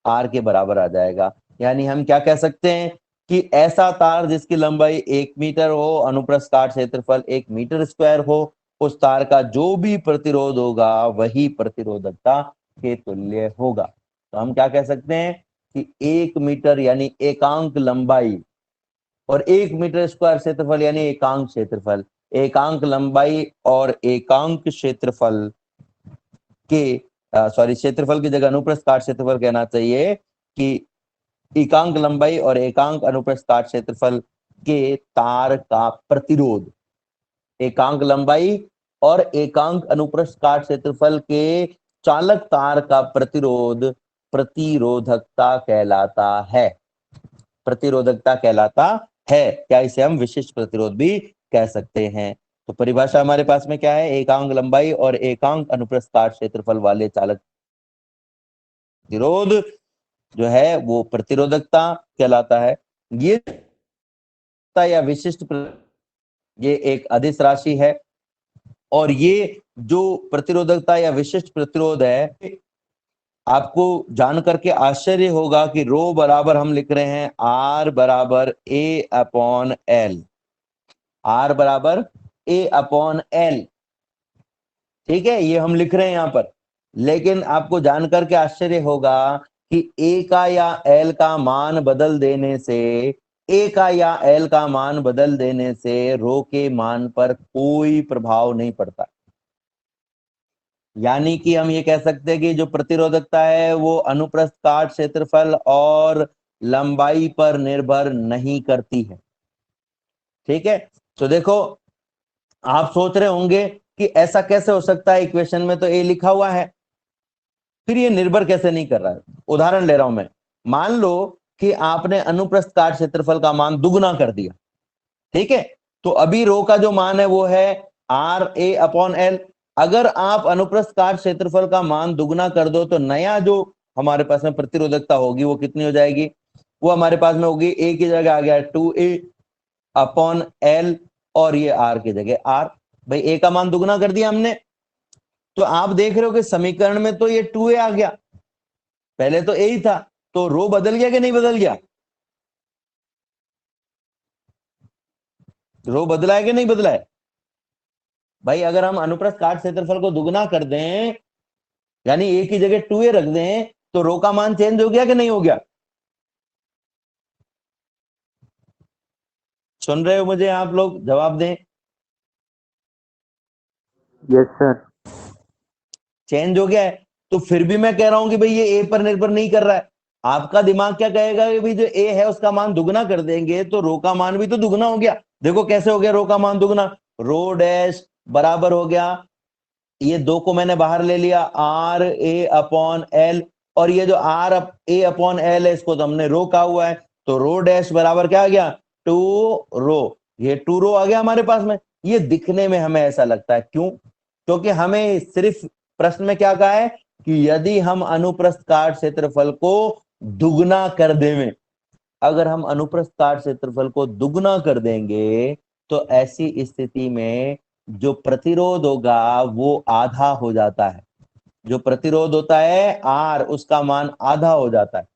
आर के बराबर आ जाएगा। यानी हम क्या कह सकते हैं कि ऐसा तार जिसकी लंबाई 1 मीटर हो, अनुप्रस्थ काट क्षेत्रफल 1 मीटर स्क्वायर हो, उस तार का जो भी प्रतिरोध होगा वही प्रतिरोधकता के तुल्य होगा। तो हम क्या कह सकते हैं कि 1 मीटर यानी एकांक लंबाई और 1 मीटर स्क्वायर क्षेत्रफल यानी एकांक क्षेत्रफल, एकांक लंबाई और एकांक क्षेत्रफल के क्षेत्रफल की जगह अनुप्रस्थ काट क्षेत्रफल कहना चाहिए कि एकांक लंबाई और एकांक अनुप्रस्थ काट क्षेत्रफल के तार का प्रतिरोध, एकांक लंबाई और एकांक अनुप्रस्थ काट क्षेत्रफल के चालक तार का प्रतिरोध प्रतिरोधकता कहलाता है। प्रतिरोधकता कहलाता है, क्या इसे हम विशिष्ट प्रतिरोध भी कह सकते हैं। तो परिभाषा हमारे पास में क्या है? एकांक लंबाई और एकांक अनुप्रस्थ काट क्षेत्रफल वाले चालक प्रतिरोध जो है वो प्रतिरोधकता कहलाता है। ये या विशिष्ट ये एक अदिश राशि है और ये जो प्रतिरोधकता या विशिष्ट प्रतिरोध है, आपको जान करके आश्चर्य होगा कि रो बराबर हम लिख रहे हैं आर बराबर ए अपॉन एल, आर बराबर ए अपॉन एल, ठीक है, ये हम लिख रहे हैं यहां पर। लेकिन आपको जान करके आश्चर्य होगा कि ए का या एल का मान बदल देने से, ए का या एल का मान बदल देने से रो के मान पर कोई प्रभाव नहीं पड़ता। यानी कि हम ये कह सकते हैं कि जो प्रतिरोधकता है वो अनुप्रस्थ काट क्षेत्रफल और लंबाई पर निर्भर नहीं करती है, ठीक है। तो देखो, आप सोच रहे होंगे कि ऐसा कैसे हो सकता है, इक्वेशन में तो ए लिखा हुआ है, फिर ये निर्भर कैसे नहीं कर रहा है। उदाहरण ले रहा हूं मैं, मान लो कि आपने अनुप्रस्थ काट क्षेत्रफल का मान दुगना कर दिया, ठीक है, तो अभी रो का जो मान है वो है आर ए अपॉन एल। अगर आप अनुप्रस्थ काट क्षेत्रफल का मान दुगना कर दो तो नया जो हमारे पास में प्रतिरोधकता होगी वो कितनी हो जाएगी, वो हमारे पास में होगी ए की जगह आ गया 2a अपॉन एल और ये आर की जगह आर। भाई ए का मान दुगना कर दिया हमने, तो आप देख रहे हो कि समीकरण में तो ये 2a आ गया, पहले तो ए ही था, तो रो बदल गया कि नहीं बदल गया, रो बदला है कि नहीं बदला है। भाई अगर हम अनुप्रस्थ काट क्षेत्रफल को दुगना कर दें, यानी ए की जगह 2a रख दें, तो रो का मान चेंज हो गया कि नहीं हो गया। सुन रहे हो मुझे आप लोग, जवाब दें। Yes sir. चेंज हो गया है, तो फिर भी मैं कह रहा हूं कि भाई ये ए पर निर्भर नहीं कर रहा है। आपका दिमाग क्या कहेगा कि भाई जो ए है उसका मान दुगना कर देंगे तो रो का मान भी तो दुगना हो गया। देखो कैसे हो गया रो का मान दुगना, रो डैश बराबर हो गया, ये दो को मैंने बाहर ले लिया, आर ए अपॉन एल, और ये जो आर ए अपॉन एल है इसको तो हमने रो कहा हुआ है, तो रो डैश बराबर क्या आ गया, 2 रो, ये 2 रो आ गया हमारे पास में। ये दिखने में हमें ऐसा लगता है, क्यों, क्योंकि हमें सिर्फ प्रश्न में क्या कहा है कि यदि हम अनुप्रस्थ काट क्षेत्रफल को दुगना कर देवें, अगर हम अनुप्रस्थ काट क्षेत्रफल को दुगना कर देंगे तो ऐसी स्थिति में जो प्रतिरोध होगा वो आधा हो जाता है, जो प्रतिरोध होता है आर उसका मान आधा हो जाता है।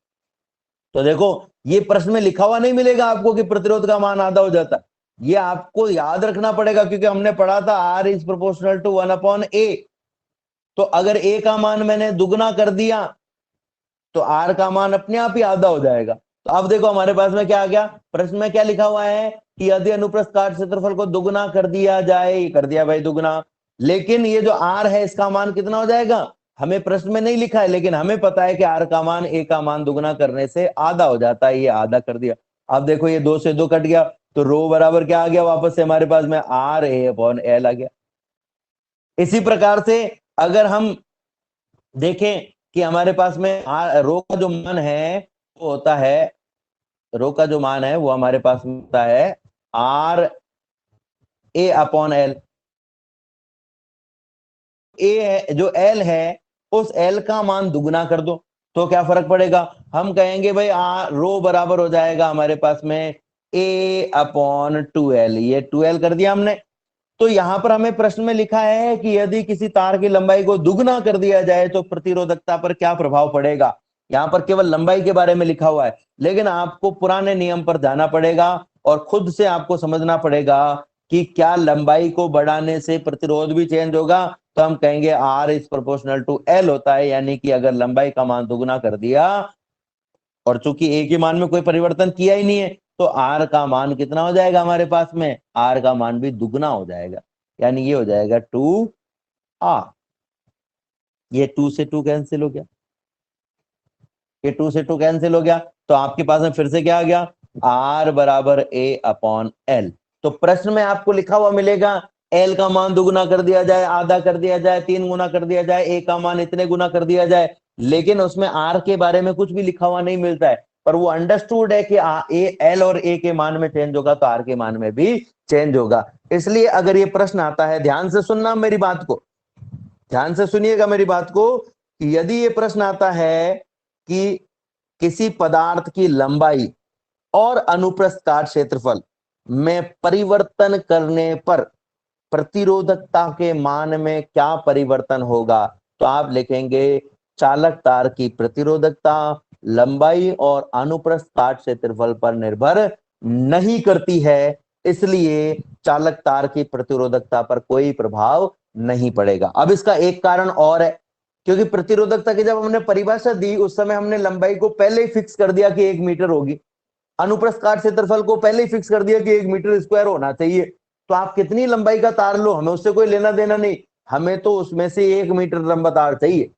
तो देखो ये प्रश्न में लिखा हुआ नहीं मिलेगा आपको कि प्रतिरोध का मान आधा हो जाता है, ये आपको याद रखना पड़ेगा क्योंकि हमने पढ़ा था R is proportional to 1 upon A. तो अगर ए का मान मैंने दुगना कर दिया तो आर का मान अपने आप ही आधा हो जाएगा। तो अब देखो हमारे पास में क्या आ गया, प्रश्न में क्या लिखा हुआ है कि यदि अनुप्रस्थ काट क्षेत्रफल को दुगना कर दिया जाए, कर दिया भाई दुगना, लेकिन ये जो आर है इसका मान कितना हो जाएगा, हमें प्रश्न में नहीं लिखा है लेकिन हमें पता है कि आर का मान ए का मान दुगना करने से आधा हो जाता है, ये आधा कर दिया। अब देखो ये 2 से 2 कट गया, तो रो बराबर क्या आ गया वापस से हमारे पास में आर ए अपॉन एल आ गया। इसी प्रकार से अगर हम देखें कि हमारे पास में रो का जो मान है वो होता है, रो का जो मान है वो हमारे पास में होता है आर ए अपॉन एल। ए है जो एल है उस एल का मान दुगना कर दो तो क्या फर्क पड़ेगा, हम कहेंगे भाई रो बराबर हो जाएगा हमारे पास में ए अपॉन 2l, ये 2l कर दिया हमने। तो यहां पर हमें प्रश्न में लिखा है कि यदि किसी तार की लंबाई को दुगना कर दिया जाए तो प्रतिरोधकता पर क्या प्रभाव पड़ेगा। यहां पर केवल लंबाई के बारे में लिखा हुआ है, लेकिन आपको पुराने नियम पर जाना पड़ेगा और खुद से आपको समझना पड़ेगा कि क्या लंबाई को बढ़ाने से प्रतिरोध भी चेंज होगा। तो हम कहेंगे R is proportional to L होता है, यानी कि अगर लंबाई का मान दुगना कर दिया और चूंकि ए के मान में कोई परिवर्तन किया ही नहीं है तो आर का मान कितना हो जाएगा हमारे पास में, आर का मान भी दुगना हो जाएगा, यानी ये हो जाएगा 2r। ये 2 से 2 कैंसिल हो गया, ये 2 से 2 कैंसिल हो गया, तो आपके पास में फिर से क्या आ गया, आर बराबर ए अपॉन एल। तो प्रश्न में आपको लिखा हुआ मिलेगा एल का मान दुगुना कर दिया जाए, आधा कर दिया जाए, 3 गुना कर दिया जाए, ए का मान इतने गुना कर दिया जाए, लेकिन उसमें आर के बारे में कुछ भी लिखा हुआ नहीं मिलता है, पर वो अंडरस्टूड है कि एल और ए के मान में चेंज होगा तो आर के मान में भी चेंज होगा। इसलिए अगर ये प्रश्न आता है, ध्यान से सुनना मेरी बात को, ध्यान से सुनिएगा मेरी बात को, कि यदि ये प्रश्न आता है कि किसी पदार्थ की लंबाई और अनुप्रस्थ काट क्षेत्रफल में परिवर्तन करने पर प्रतिरोधकता के मान में क्या परिवर्तन होगा? तो आप लिखेंगे चालक तार की प्रतिरोधकता लंबाई और अनुप्रस्थ काट क्षेत्रफल पर निर्भर नहीं करती है, इसलिए चालक तार की प्रतिरोधकता पर कोई प्रभाव नहीं पड़ेगा। अब इसका एक कारण और है, क्योंकि प्रतिरोधकता की जब हमने परिभाषा दी उस समय हमने लंबाई को पहले ही फिक्स कर दिया कि 1 मीटर होगी, अनुप्रस्थ काट क्षेत्रफल को पहले ही फिक्स कर दिया कि 1 मीटर स्क्वायर होना चाहिए। तो आप कितनी लंबाई का तार लो, हमें उससे कोई लेना देना नहीं, हमें तो उसमें से 1 मीटर लंबा तार चाहिए।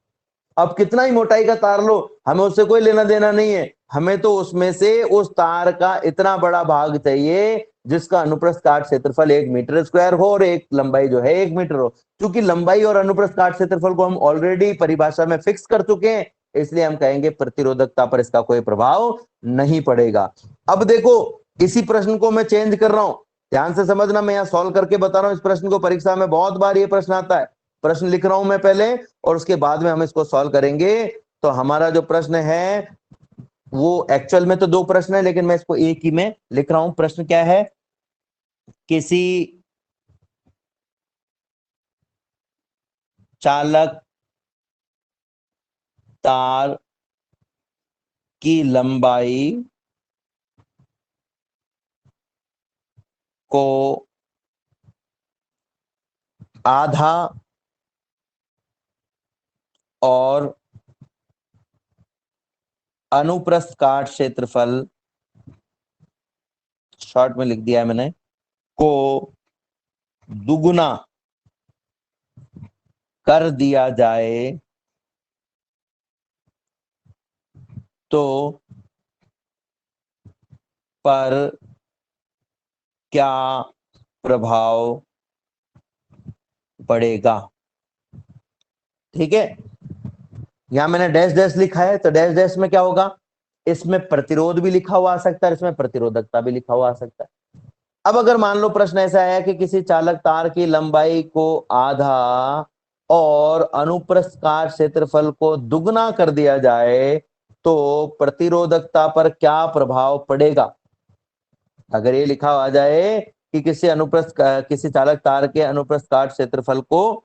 अब कितना ही मोटाई का तार लो, हमें उससे कोई लेना देना नहीं है, हमें तो उसमें से उस तार का इतना बड़ा भाग चाहिए जिसका अनुप्रस्थ काट क्षेत्रफल 1 मीटर स्क्वायर हो और एक लंबाई जो है 1 मीटर हो। क्योंकि लंबाई और अनुप्रस्थ काट क्षेत्रफल को हम ऑलरेडी परिभाषा में फिक्स कर चुके हैं, इसलिए हम कहेंगे प्रतिरोधकता पर इसका कोई प्रभाव नहीं पड़ेगा। अब देखो, इसी प्रश्न को मैं चेंज कर रहा हूं, ध्यान से समझना, मैं यहां सॉल्व करके बता रहा हूं। इस प्रश्न को परीक्षा में बहुत बार ये प्रश्न आता है। प्रश्न लिख रहा हूं मैं पहले और उसके बाद में हम इसको सॉल्व करेंगे। तो हमारा जो प्रश्न है वो एक्चुअल में तो 2 प्रश्न है, लेकिन मैं इसको एक ही में लिख रहा हूं। प्रश्न क्या है? किसी चालक तार की लंबाई को आधा और अनुप्रस्थ काट क्षेत्रफल, शॉर्ट में लिख दिया है मैंने, को दुगुना कर दिया जाए तो पर क्या प्रभाव पड़ेगा? ठीक है, यहां मैंने डैश डैश लिखा है, तो डैश डैश में क्या होगा? इसमें प्रतिरोध भी लिखा हुआ आ सकता है, इसमें प्रतिरोधकता भी लिखा हुआ आ सकता है। अब अगर मान लो प्रश्न ऐसा है कि किसी चालक तार की लंबाई को आधा और अनुप्रस्थ काट क्षेत्रफल को दुगना कर दिया जाए तो प्रतिरोधकता पर क्या प्रभाव पड़ेगा? अगर ये लिखा आ जाए कि किसी चालक तार के अनुप्रस्थ काट क्षेत्रफल को,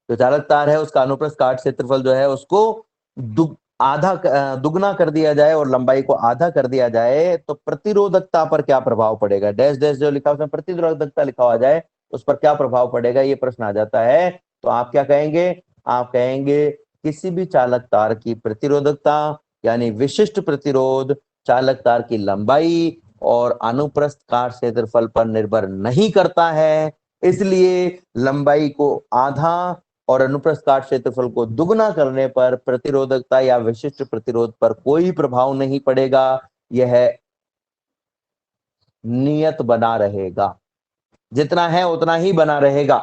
जो चालक तार है उसका अनुप्रस्थ काट क्षेत्रफल जो है उसको दुगना कर दिया जाए और लंबाई को आधा कर दिया जाए तो प्रतिरोधकता पर क्या प्रभाव पड़ेगा? डैश डैश जो लिखा उसमें प्रतिरोधकता लिखा आ जाए उस पर क्या प्रभाव पड़ेगा, ये प्रश्न आ जाता है। तो आप क्या कहेंगे? आप कहेंगे किसी भी चालक तार की प्रतिरोधकता यानी विशिष्ट प्रतिरोध चालक तार की लंबाई और अनुप्रस्थ काट क्षेत्रफल पर निर्भर नहीं करता है, इसलिए लंबाई को आधा और अनुप्रस्थ काट क्षेत्रफल को दुगना करने पर प्रतिरोधकता या विशिष्ट प्रतिरोध पर कोई प्रभाव नहीं पड़ेगा, यह नियत बना रहेगा, जितना है उतना ही बना रहेगा,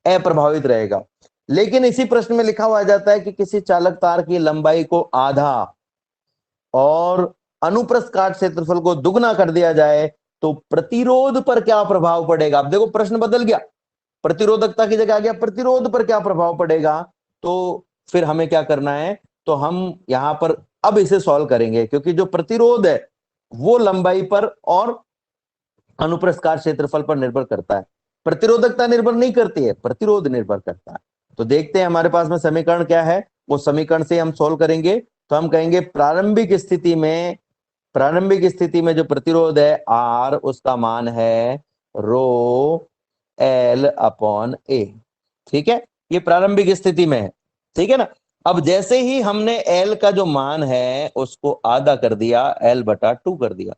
अप्रभावित रहेगा। लेकिन इसी प्रश्न में लिखा हुआ जाता है कि किसी चालक तार की लंबाई को आधा और अनुप्रस्थ काट क्षेत्रफल को दुगना कर दिया जाए तो प्रतिरोध पर क्या प्रभाव पड़ेगा? अब देखो प्रश्न बदल गया, प्रतिरोधकता की जगह आ गया प्रतिरोध पर क्या प्रभाव पड़ेगा। तो फिर हमें क्या करना है? तो हम यहां पर अब इसे सॉल्व करेंगे, क्योंकि जो प्रतिरोध है वो लंबाई पर और अनुप्रस्थ काट क्षेत्रफल पर निर्भर करता है, प्रतिरोधकता निर्भर नहीं करती है, प्रतिरोध निर्भर करता है। तो देखते हैं हमारे पास में समीकरण क्या है, वो समीकरण से हम सॉल्व करेंगे। तो हम कहेंगे प्रारंभिक स्थिति में जो प्रतिरोध है R, उसका मान है रो L अपॉन A। ठीक है, ये प्रारंभिक स्थिति में है, ठीक है ना। अब जैसे ही हमने L का जो मान है उसको आधा कर दिया, L बटा 2 कर दिया,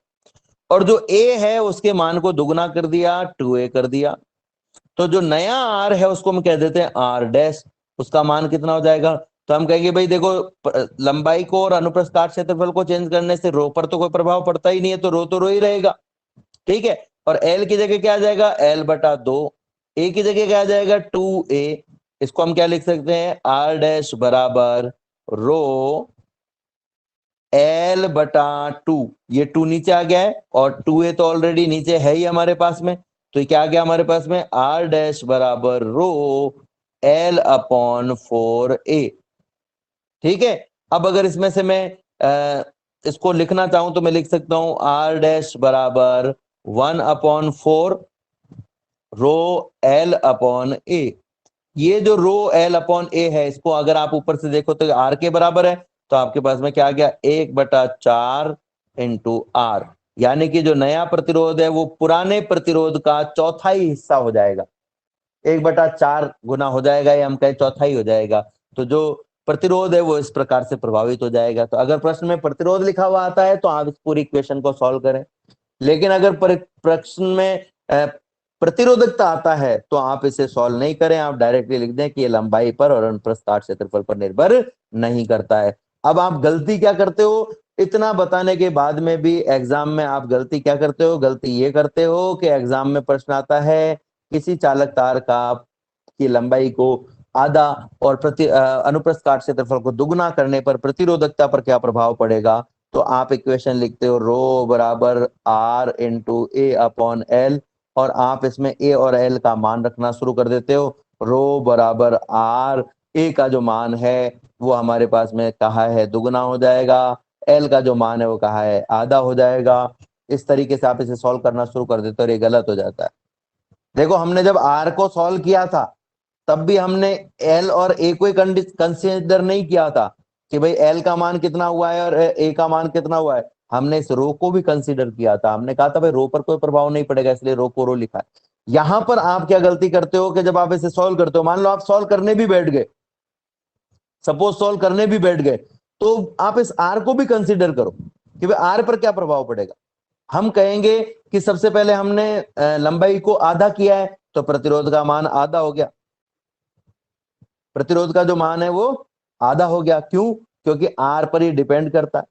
और जो A है उसके मान को दुगना कर दिया, 2A कर दिया, तो जो नया R है उसको हम कह देते हैं R डैश, उसका मान कितना हो जाएगा? तो हम कहेंगे भाई देखो, लंबाई को और अनुप्रस्थ काट क्षेत्रफल को चेंज करने से रो पर तो कोई प्रभाव पड़ता ही नहीं है, तो रो ही रहेगा, ठीक है। और L की जगह क्या आ जाएगा? L बटा 2। A की जगह क्या आ जाएगा? 2A। इसको हम क्या लिख सकते हैं? R डैश बराबर रो L बटा 2, ये 2 नीचे आ गया है और 2A तो ऑलरेडी नीचे है ही हमारे पास में, तो ये क्या आ गया हमारे पास में? R डैश बराबर रो L अपॉन 4A। ठीक है, अब अगर इसमें से मैं इसको लिखना चाहूं तो मैं लिख सकता हूं R डैश बराबर 1 अपॉन 4 रो एल अपॉन ए। ये जो रो एल अपॉन ए है, इसको अगर आप ऊपर से देखो तो आर के बराबर है, तो आपके पास में क्या आ गया, 1/4 इंटू आर। यानी कि जो नया प्रतिरोध है वो पुराने प्रतिरोध का चौथाई हिस्सा हो जाएगा, 1/4 गुना हो जाएगा, या हम कहें चौथाई हो जाएगा। तो जो प्रतिरोध है वो इस प्रकार से प्रभावित हो जाएगा। तो अगर प्रश्न में प्रतिरोध लिखा हुआ आता है तो आप इस पूरी इक्वेशन को सॉल्व करें। लेकिन अगर प्रश्न में प्रतिरोधकता आता है तो आप इसे सॉल्व नहीं करें, आप डायरेक्टली लिख दें कि ये लंबाई पर और अनुप्रस्थ काट क्षेत्रफल पर निर्भर नहीं करता है। अब आप गलती क्या करते हो, इतना बताने के बाद में भी एग्जाम में आप गलती क्या करते हो, गलती ये करते हो कि एग्जाम में प्रश्न आता है किसी चालक तार का की लंबाई को आधा और अनुप्रस्थ काट क्षेत्रफल को दुगुना करने पर प्रतिरोधकता पर क्या प्रभाव पड़ेगा। तो आप इक्वेशन लिखते हो रो बराबर R into A upon L, और आप इसमें ए और एल का मान रखना शुरू कर देते हो। रो बराबर आर, ए का जो मान है वो हमारे पास में कहा है दुगुना हो जाएगा, एल का जो मान है वो कहा है आधा हो जाएगा। इस तरीके से आप इसे सॉल्व करना शुरू कर देते हो और ये गलत हो जाता है। देखो हमने जब आर को सॉल्व किया था तब भी हमने एल और ए को कंसिडर नहीं किया था कि भाई एल का मान कितना हुआ है और ए का मान कितना हुआ है। हमने इस रो को भी कंसिडर किया था, हमने कहा था भाई रो पर कोई प्रभाव नहीं पड़ेगा, इसलिए रो को रो लिखा है। यहां पर आप क्या गलती करते हो कि जब आप इसे सॉल्व करते हो, मान लो आप सॉल्व करने भी बैठ गए, सपोज सॉल्व करने भी बैठ गए, तो आप इस आर को भी कंसिडर करो कि भाई आर पर क्या प्रभाव पड़ेगा। हम कहेंगे कि सबसे पहले हमने लंबाई को आधा किया है तो प्रतिरोध का मान आधा हो गया, प्रतिरोध का जो मान है वो आधा हो गया। क्यों? क्योंकि आर पर ही डिपेंड करता है,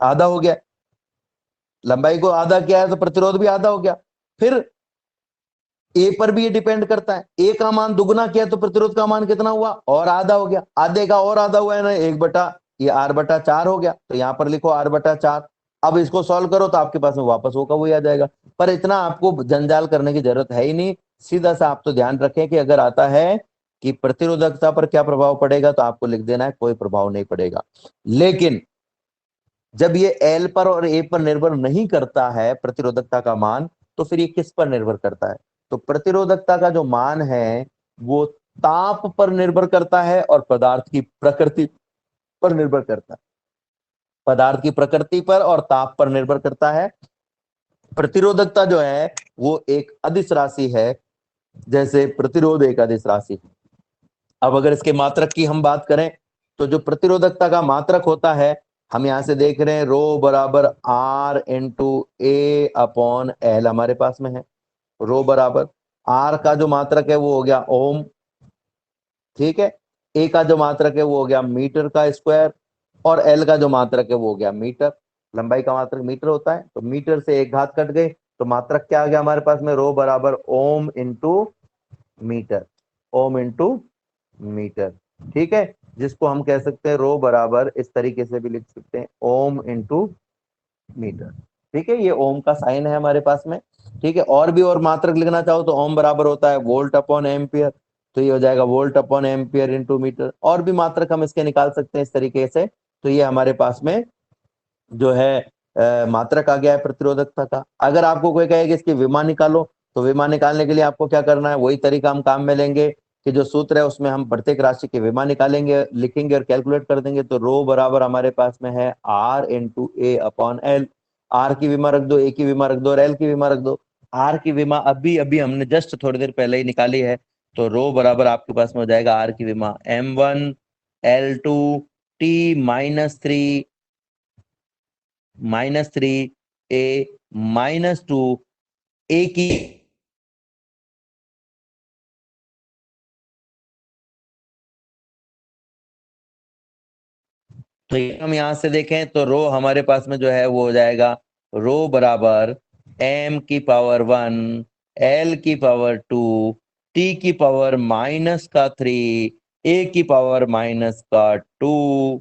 आधा हो गया। लंबाई को आधा किया है तो प्रतिरोध भी आधा हो गया। फिर ए पर भी ये डिपेंड करता है, ए का मान दुगुना किया तो प्रतिरोध का मान कितना हुआ, और आधा हो गया। आधे का और आधा हुआ है ना, 1 ये r/4 हो गया, तो यहां पर लिखो r/4। अब इसको सॉल्व करो तो आपके पास में वापस होगा वही आ जाएगा। पर इतना आपको जंजाल करने की जरूरत है ही नहीं, सीधा सा आप तो ध्यान रखें कि अगर आता है कि प्रतिरोधकता पर क्या प्रभाव पड़ेगा तो आपको लिख देना है कोई प्रभाव नहीं पड़ेगा। लेकिन जब ये एल पर और ए पर निर्भर नहीं करता है प्रतिरोधकता का मान, तो फिर ये किस पर निर्भर करता है। तो प्रतिरोधकता का जो मान है वो ताप पर निर्भर करता है और पदार्थ की प्रकृति पर निर्भर करता है, पदार्थ की प्रकृति पर और ताप पर निर्भर करता है। प्रतिरोधकता जो है वो एक अदिश राशि है, जैसे प्रतिरोध एक अदिश राशि है। अब अगर इसके मात्रक की हम बात करें तो जो प्रतिरोधकता का मात्रक होता है, हम यहां से देख रहे हैं रो बराबर R into A upon L हमारे पास में है। रो बराबर आर का जो मात्रक है वो हो गया ओम, ठीक है, ए का जो मात्रक है वो हो गया मीटर का स्क्वायर, और एल का जो मात्रक है वो हो गया मीटर। लंबाई का मात्रक मीटर होता है, तो मीटर से एक घात कट गई तो मात्रक क्या आ गया हमारे पास में, रो बराबर ohm into metre, ohm into metre, ठीक है। जिसको हम कह सकते हैं रो बराबर इस तरीके से भी लिख सकते हैं ओम इंटू मीटर, ठीक है। ये ओम का साइन है हमारे पास में, ठीक है। और भी और मात्रक लिखना चाहो तो ओम बराबर होता है वोल्ट अपॉन एम्पियर, तो ये हो जाएगा volt upon ampere into metre. और भी मात्रक हम इसके निकाल सकते हैं इस तरीके से। तो ये हमारे पास में जो है मात्रक आ गया है प्रतिरोधकता का। अगर आपको कोई कहे कि इसकी विमा निकालो, तो विमा निकालने के लिए आपको क्या करना है, वही तरीका हम काम में लेंगे कि जो सूत्र है उसमें हम प्रत्येक राशि की विमा निकालेंगे, लिखेंगे और कैलकुलेट कर देंगे। तो रो बराबर हमारे पास में है R into A upon L. R की विमा रख दो, ए की विमा रख दो और एल की विमा रख दो। आर की विमा अभी अभी हमने जस्ट थोड़ी देर पहले ही निकाली है, तो रो बराबर आपके पास में हो जाएगा आर की विमा M1L2T-3 -3A-2 ए की। तो हम यहां से देखें तो रो हमारे पास में जो है वो हो जाएगा रो बराबर M⁻1 L⁻2 T⁻⁻3 A⁻⁻2,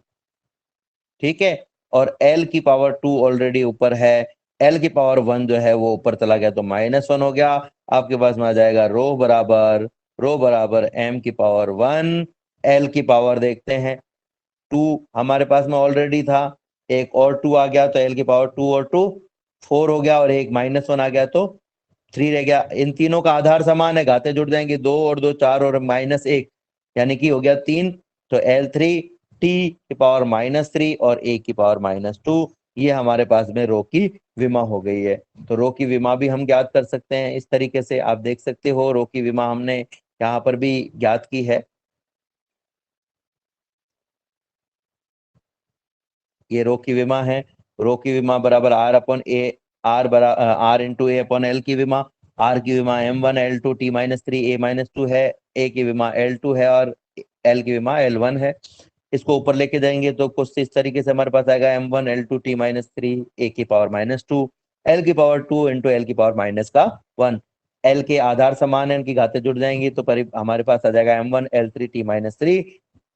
ठीक है। और L⁻2 ऑलरेडी ऊपर है, L⁻1 जो है वो ऊपर चला गया तो -1 हो गया। आपके पास में आ जाएगा रो बराबर M⁻1 L की पावर देखते हैं 2 हमारे पास में ऑलरेडी था, एक और 2 आ गया तो L⁻2 और 2 4 हो गया, और एक -1 आ गया तो 3 रह गया। इन तीनों का आधार समान है, घाते जुड़ जाएंगे, 2 और 2 4 और -1, यानी कि हो गया 3। तो L3t⁻³ और a⁻², ये हमारे पास में रो की विमा हो गई है। तो रो की विमा भी हम ज्ञात कर सकते हैं इस तरीके से। आप देख सकते हो रो की विमा हमने यहाँ पर भी ज्ञात की है। ये रो की विमा है। रो की विमा बराबर R/A, R × A/L की विमा। R की विमा m1L2t−3 a−2 है, A की विमा L2 है और L की विमा L1 है। इसको ऊपर लेके जाएंगे तो कुछ इस तरीके से हमारे पास आएगा m1L2t−3 a⁻², L⁻2 × L⁻⁻1। L के आधार समान है, इनकी घातें जुड़ जाएंगी तो हमारे पास आ जाएगा m1L3t−3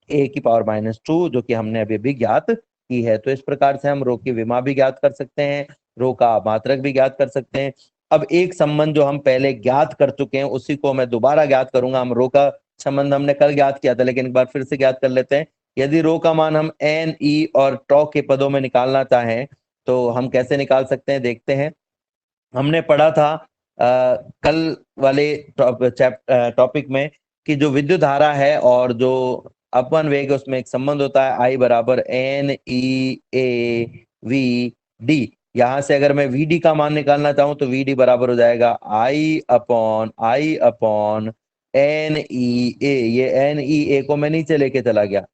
a⁻², जो कि हमने अभी भी ज्ञात की है। तो इस प्रकार से हम रो की विमा भी ज्ञात कर सकते हैं, रो का मात्रक भी ज्ञात कर सकते हैं। अब एक संबंध जो हम पहले ज्ञात कर चुके हैं उसी को मैं दोबारा ज्ञात करूंगा। हम रो का संबंध हमने कल ज्ञात किया था, लेकिन एक बार फिर से ज्ञात कर लेते हैं। यदि रो का मान हम एन, ई और टॉ के पदों में निकालना चाहें तो हम कैसे निकाल सकते हैं, देखते हैं। हमने पढ़ा था कल वाले टॉपिक में कि जो विद्युत धारा है और जो अपवन वेग है उसमें एक संबंध होता है, I = NE/A/V/D। यहां से अगर मैं VD का मान निकालना चाहूं तो VD बराबर हो जाएगा I/NEA। ये NEA को मैं नीचे लेके चला गया।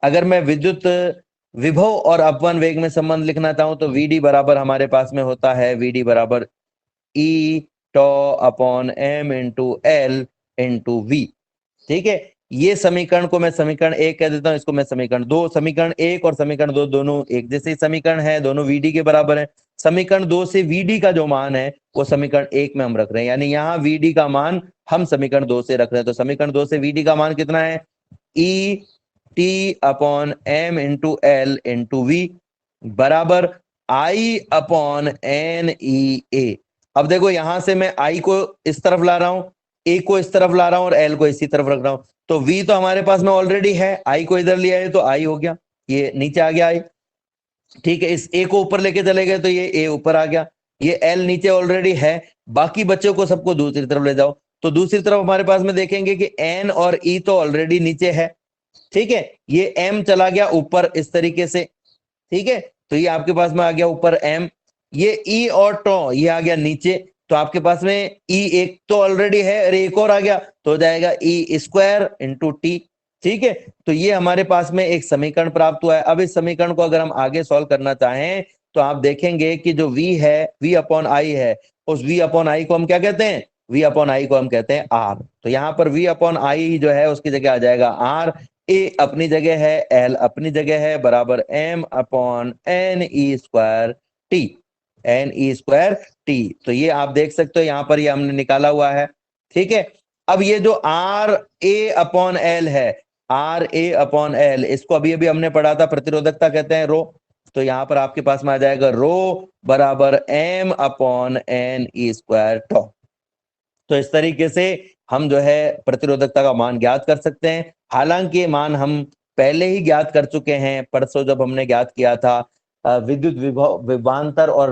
अगर मैं विद्युत विभव और अपवन वेग में संबंध लिखना चाहूं तो VD बराबर हमारे पास में होता है, VD बराबर E⁻m×L×V। ठीक है, ये समीकरण को मैं समीकरण 1 कह देता हूं, इसको मैं समीकरण 2। समीकरण 1 और समीकरण 2 दोनों एक जैसे समीकरण है, दोनों VD के बराबर है। समीकरण 2 से VD का जो मान है वो समीकरण 1 में हम रख रहे हैं, यानी यहाँ VD का मान हम समीकरण 2 से रख रहे हैं। तो समीकरण 2 से VD का मान कितना है, ET/m×L×V बराबर I/NEA। अब देखो यहां से मैं I को इस तरफ ला रहा हूं, A को इस तरफ ला रहा हूं और L को इसी तरफ रख रहा हूं। तो V तो हमारे पास में ऑलरेडी है, I को इधर लिया है तो I हो गया, ये नीचे आ गया I। ठीक है, इस A को ऊपर लेके चले गए तो ये A ऊपर आ गया, ये L नीचे ऑलरेडी है। बाकी बच्चों को सबको दूसरी तरफ ले जाओ, तो दूसरी तरफ हमारे पास में देखेंगे कि N और E तो ऑलरेडी नीचे है। ठीक है, ये M चला गया ऊपर इस तरीके से। ठीक है, तो ये आपके पास में आ गया ऊपर M। ये E और टॉ ये आ गया नीचे, तो आपके पास में E एक तो ऑलरेडी है और एक और आ गया, तो हो जाएगा E² × T। ठीक है, तो ये हमारे पास में एक समीकरण प्राप्त हुआ है। अब इस समीकरण को अगर हम आगे सॉल्व करना चाहें तो आप देखेंगे कि जो V है, V/I है, उस V/I को हम क्या कहते हैं, V/I को हम कहते हैं R। तो यहाँ पर V/I जो है उसकी जगह आ जाएगा R। A अपनी जगह है, L अपनी जगह है, बराबर m/NE²T। NE²T, तो ये आप देख सकते हो यहाँ पर ये हमने निकाला हुआ है। ठीक है, अब ये जो RA/L है, RA/L, इसको अभी अभी हमने पढ़ा था, प्रतिरोधकता कहते हैं रो। तो यहाँ पर आपके पास में आ जाएगा रो बराबर m/NE²टॉ। तो इस तरीके से हम जो है प्रतिरोधकता का मान ज्ञात कर सकते हैं। हालांकि ये मान हम पहले ही ज्ञात कर चुके हैं, परसों जब हमने ज्ञात किया था विद्युत विभवांतर और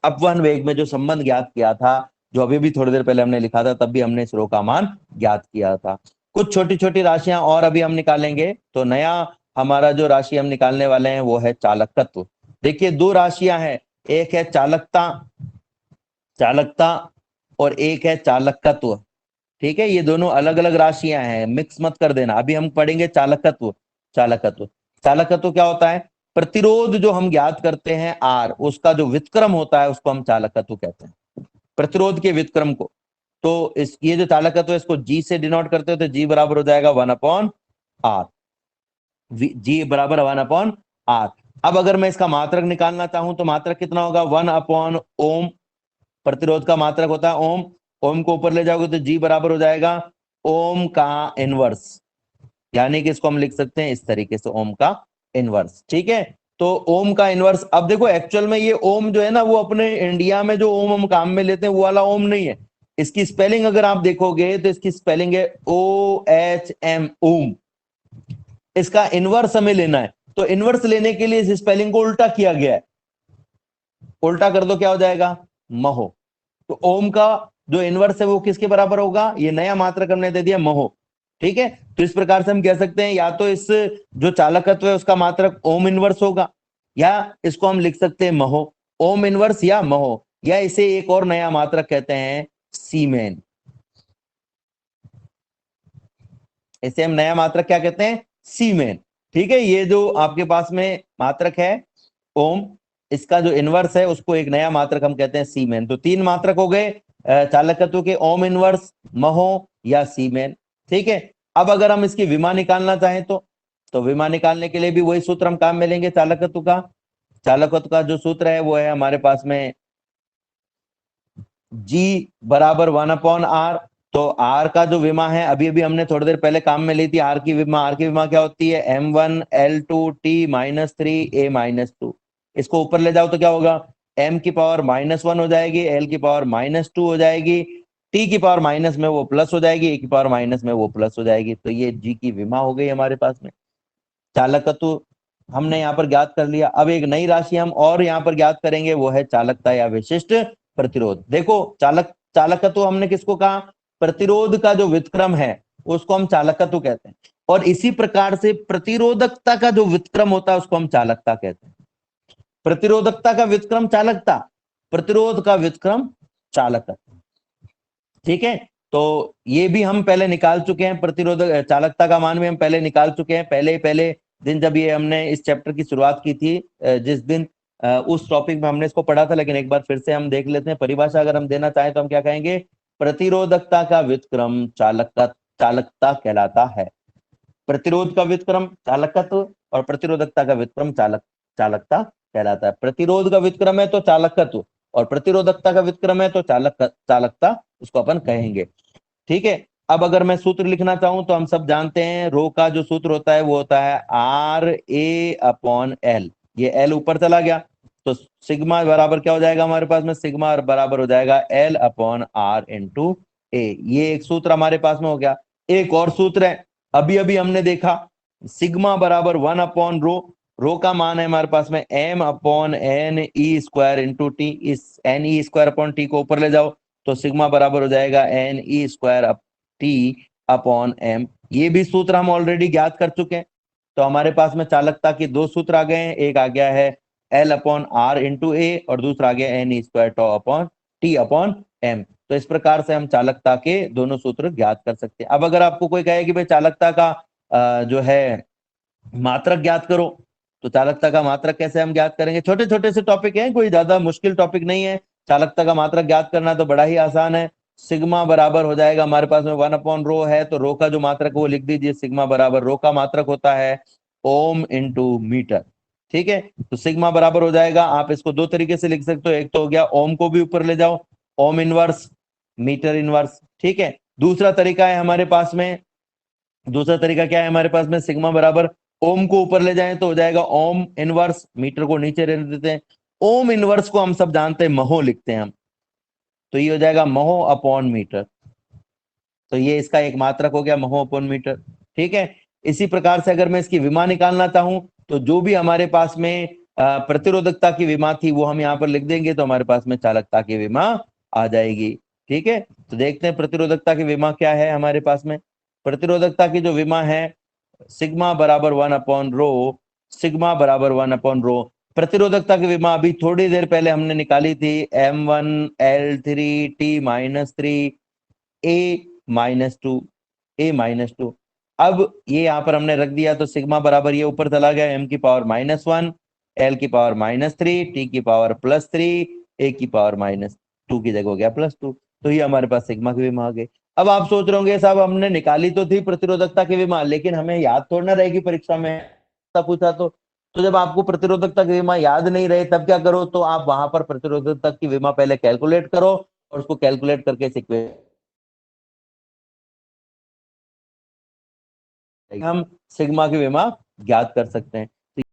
अपवहन वेग में जो संबंध ज्ञात किया था, जो अभी भी थोड़ी देर पहले हमने लिखा था, तब भी हमने इस रो का मान ज्ञात किया था। कुछ छोटी छोटी राशियां और अभी हम निकालेंगे। तो नया हमारा जो राशि हम निकालने वाले हैं वो है चालकत्व। देखिए दो राशियां हैं, एक है चालकता, चालकता और एक है चालकत्व। ठीक है, ये दोनों अलग अलग राशियां हैं, मिक्स मत कर देना। अभी हम पढ़ेंगे चालकत्व। चालकत्व, चालकत्व क्या होता है, प्रतिरोध जो हम ज्ञात करते हैं R, उसका जो व्युत्क्रम होता है उसको हम चालकत्व कहते हैं, प्रतिरोध के व्युत्क्रम को। तो इस ये जो चालकत्व है इसको G से डिनोट करते हो, तो G बराबर हो जाएगा 1/R। G बराबर 1/R। अब अगर मैं इसका मात्रक निकालना चाहूं तो मात्रक कितना होगा, 1/ओम। प्रतिरोध का मात्रक होता है ओम। ओम को ऊपर ले जाओगे तो G बराबर हो जाएगा ओम का इनवर्स, यानी कि इसको हम लिख सकते हैं इस तरीके से, ओम का इनवर्स। ठीक है, तो ओम का इनवर्स। अब देखो एक्चुअल में ये ओम जो है ना, वो अपने इंडिया में जो ओम हम काम में लेते हैं वो वाला ओम नहीं है। इसकी स्पेलिंग अगर आप देखोगे तो इसकी स्पेलिंग है OHM, ओम। इसका इनवर्स हमें लेना है, तो इनवर्स लेने के लिए इस स्पेलिंग को उल्टा किया गया है। उल्टा कर दो क्या हो जाएगा, महो। तो ओम का जो इनवर्स है वो किसके बराबर होगा, ये नया मात्रक हमने दे दिया महो। ठीक है, तो इस प्रकार से हम कह सकते हैं या तो इस जो चालकत्व है उसका मात्रक ओम इनवर्स होगा, या इसको हम लिख सकते हैं महो, ओम इनवर्स या महो, या इसे एक और नया मात्रक कहते हैं सीमेन। इसे हम नया मात्रक क्या कहते हैं, सीमेन। ठीक है, ये जो आपके पास में मात्रक है ओम, इसका जो इनवर्स है उसको एक नया मात्रक हम कहते हैं सीमेन। तो तीन मात्रक हो गए चालकत्व के, ओम इनवर्स, महो या सीमेन। ठीक है, अब अगर हम इसकी विमा निकालना चाहें तो विमा निकालने के लिए भी वही सूत्र हम काम में लेंगे चालकत्व का। चालकत्व का जो सूत्र है वो है हमारे पास में G बराबर 1/r। तो R का जो विमा है अभी अभी हमने थोड़ी देर पहले काम में ली थी, R की विमा। R की विमा क्या होती है, m1l2t-3a-2। इसको ऊपर ले जाओ तो क्या होगा, m की पावर -1 हो जाएगी, l की पावर -2 हो जाएगी, t की पावर माइनस में वो प्लस हो जाएगी, a की पावर माइनस में वो प्लस हो जाएगी। तो ये G की विमा हो गई हमारे पास में। चालकत्व हमने यहाँ पर ज्ञात कर लिया। अब एक नई राशि हम और यहाँ पर ज्ञात करेंगे, वो है चालकता या विशिष्ट प्रतिरोध। देखो चालकत्व हमने किसको कहा, प्रतिरोध का जो व्युत्क्रम है उसको हम चालकत्व कहते हैं, और इसी प्रकार से प्रतिरोधकता का जो व्युत्क्रम होता है उसको हम चालकता कहते हैं। प्रतिरोधकता का व्युत्क्रम चालकता, प्रतिरोध का व्युत्क्रम चालकत्व। ठीक है, तो ये भी हम पहले निकाल चुके हैं, प्रतिरोधक चालकता का मान भी हम पहले निकाल चुके हैं। पहले पहले दिन जब ये हमने इस चैप्टर की शुरुआत की थी, जिस दिन उस टॉपिक में हमने इसको पढ़ा था, लेकिन एक बार फिर से हम देख लेते हैं। परिभाषा अगर हम देना चाहें तो हम क्या कहेंगे, प्रतिरोधकता का व्युत्क्रम चालकता कहलाता है। प्रतिरोध का व्युत्क्रम चालकत्व और प्रतिरोधकता का व्युत्क्रम चालकता कहलाता है। प्रतिरोध का व्युत्क्रम है तो चालकत्व, और प्रतिरोधकता का व्युत्क्रम है तो चालकता उसको अपन कहेंगे। ठीक है, अब अगर मैं सूत्र लिखना चाहूं तो हम सब जानते हैं रो का जो सूत्र होता है वो होता है RA/L। ये L ऊपर चला गया तो सिग्मा बराबर क्या हो जाएगा हमारे पास में, सिग्मा बराबर हो जाएगा L/R इंटू A। ये एक सूत्र हमारे पास में हो गया। एक और सूत्र है, अभी अभी हमने देखा, सिग्मा बराबर 1/रो। रो का मान है हमारे पास में m/n(e²) इंटू टी। इस ne²/t को ऊपर ले जाओ तो सिग्मा बराबर हो जाएगा ne²t/m। ये भी सूत्र हम ऑलरेडी ज्ञात कर चुके हैं। तो हमारे पास में चालकता के दो सूत्र आ गए हैं, एक आ गया है L/R इंटू ए और दूसरा आ गया ne²t/m। तो इस प्रकार से हम चालकता के दोनों सूत्र ज्ञात कर सकते हैं। अब अगर आपको कोई कहे कि भाई चालकता का जो है मात्रक ज्ञात करो, तो चालकता का मात्रक कैसे हम ज्ञात करेंगे। छोटे छोटे से टॉपिक हैं, कोई ज्यादा मुश्किल टॉपिक नहीं है। चालकता का मात्रक ज्ञात करना तो बड़ा ही आसान है। सिग्मा बराबर हो जाएगा हमारे पास में 1/रो है, तो रो का जो मात्रक वो लिख दीजिए, सिग्मा बराबर रो का मात्रक होता है ओम इंटू मीटर। ठीक है, तो सिग्मा बराबर हो जाएगा, आप इसको दो तरीके से लिख सकते हो, एक तो हो गया ओम को भी ऊपर ले जाओ, ओम इनवर्स मीटर इनवर्स। ठीक है, दूसरा तरीका है हमारे पास में, दूसरा तरीका क्या है हमारे पास में, सिग्मा बराबर ओम को ऊपर ले जाएं तो हो जाएगा ओम इनवर्स, मीटर को नीचे रहने देते हैं। ओम इनवर्स को हम सब जानते हैं महो लिखते हैं हम, तो ये हो जाएगा महो अपॉन मीटर। तो ये इसका एक मात्रक हो गया महो अपॉन मीटर। ठीक है, इसी प्रकार से अगर मैं इसकी विमा निकालना चाहूं तो जो भी हमारे पास में प्रतिरोधकता की विमा थी वो हम यहाँ पर लिख देंगे, तो हमारे पास में चालकता की विमा आ जाएगी। ठीक है, तो देखते हैं प्रतिरोधकता की विमा क्या है हमारे पास में। प्रतिरोधकता की जो विमा है सिग्मा बराबर 1/रो, सिग्मा बराबर 1/रो। प्रतिरोधकता की विमा अभी थोड़ी देर पहले हमने निकाली थी m1l3t-3a-2 अब ये यहाँ पर हमने रख दिया तो सिग्मा बराबर ये ऊपर चला गया m की पावर -1, l की पावर -3, t की पावर +3, a की पावर -2 की जगह हो गया +2। तो ये हमारे पास सिग्मा की विमा आ गई। अब आप सोच रहे होंगे साहब हमने निकाली तो थी प्रतिरोधकता की विमा, लेकिन हमें याद थोड़ा ना रहेगी परीक्षा में पूछा तो जब आपको प्रतिरोधकता की विमा याद नहीं रहे तब क्या करो, तो आप वहां पर प्रतिरोधकता की विमा पहले कैलकुलेट करो और उसको कैलकुलेट करके हम सिग्मा की विमा ज्ञात कर सकते हैं।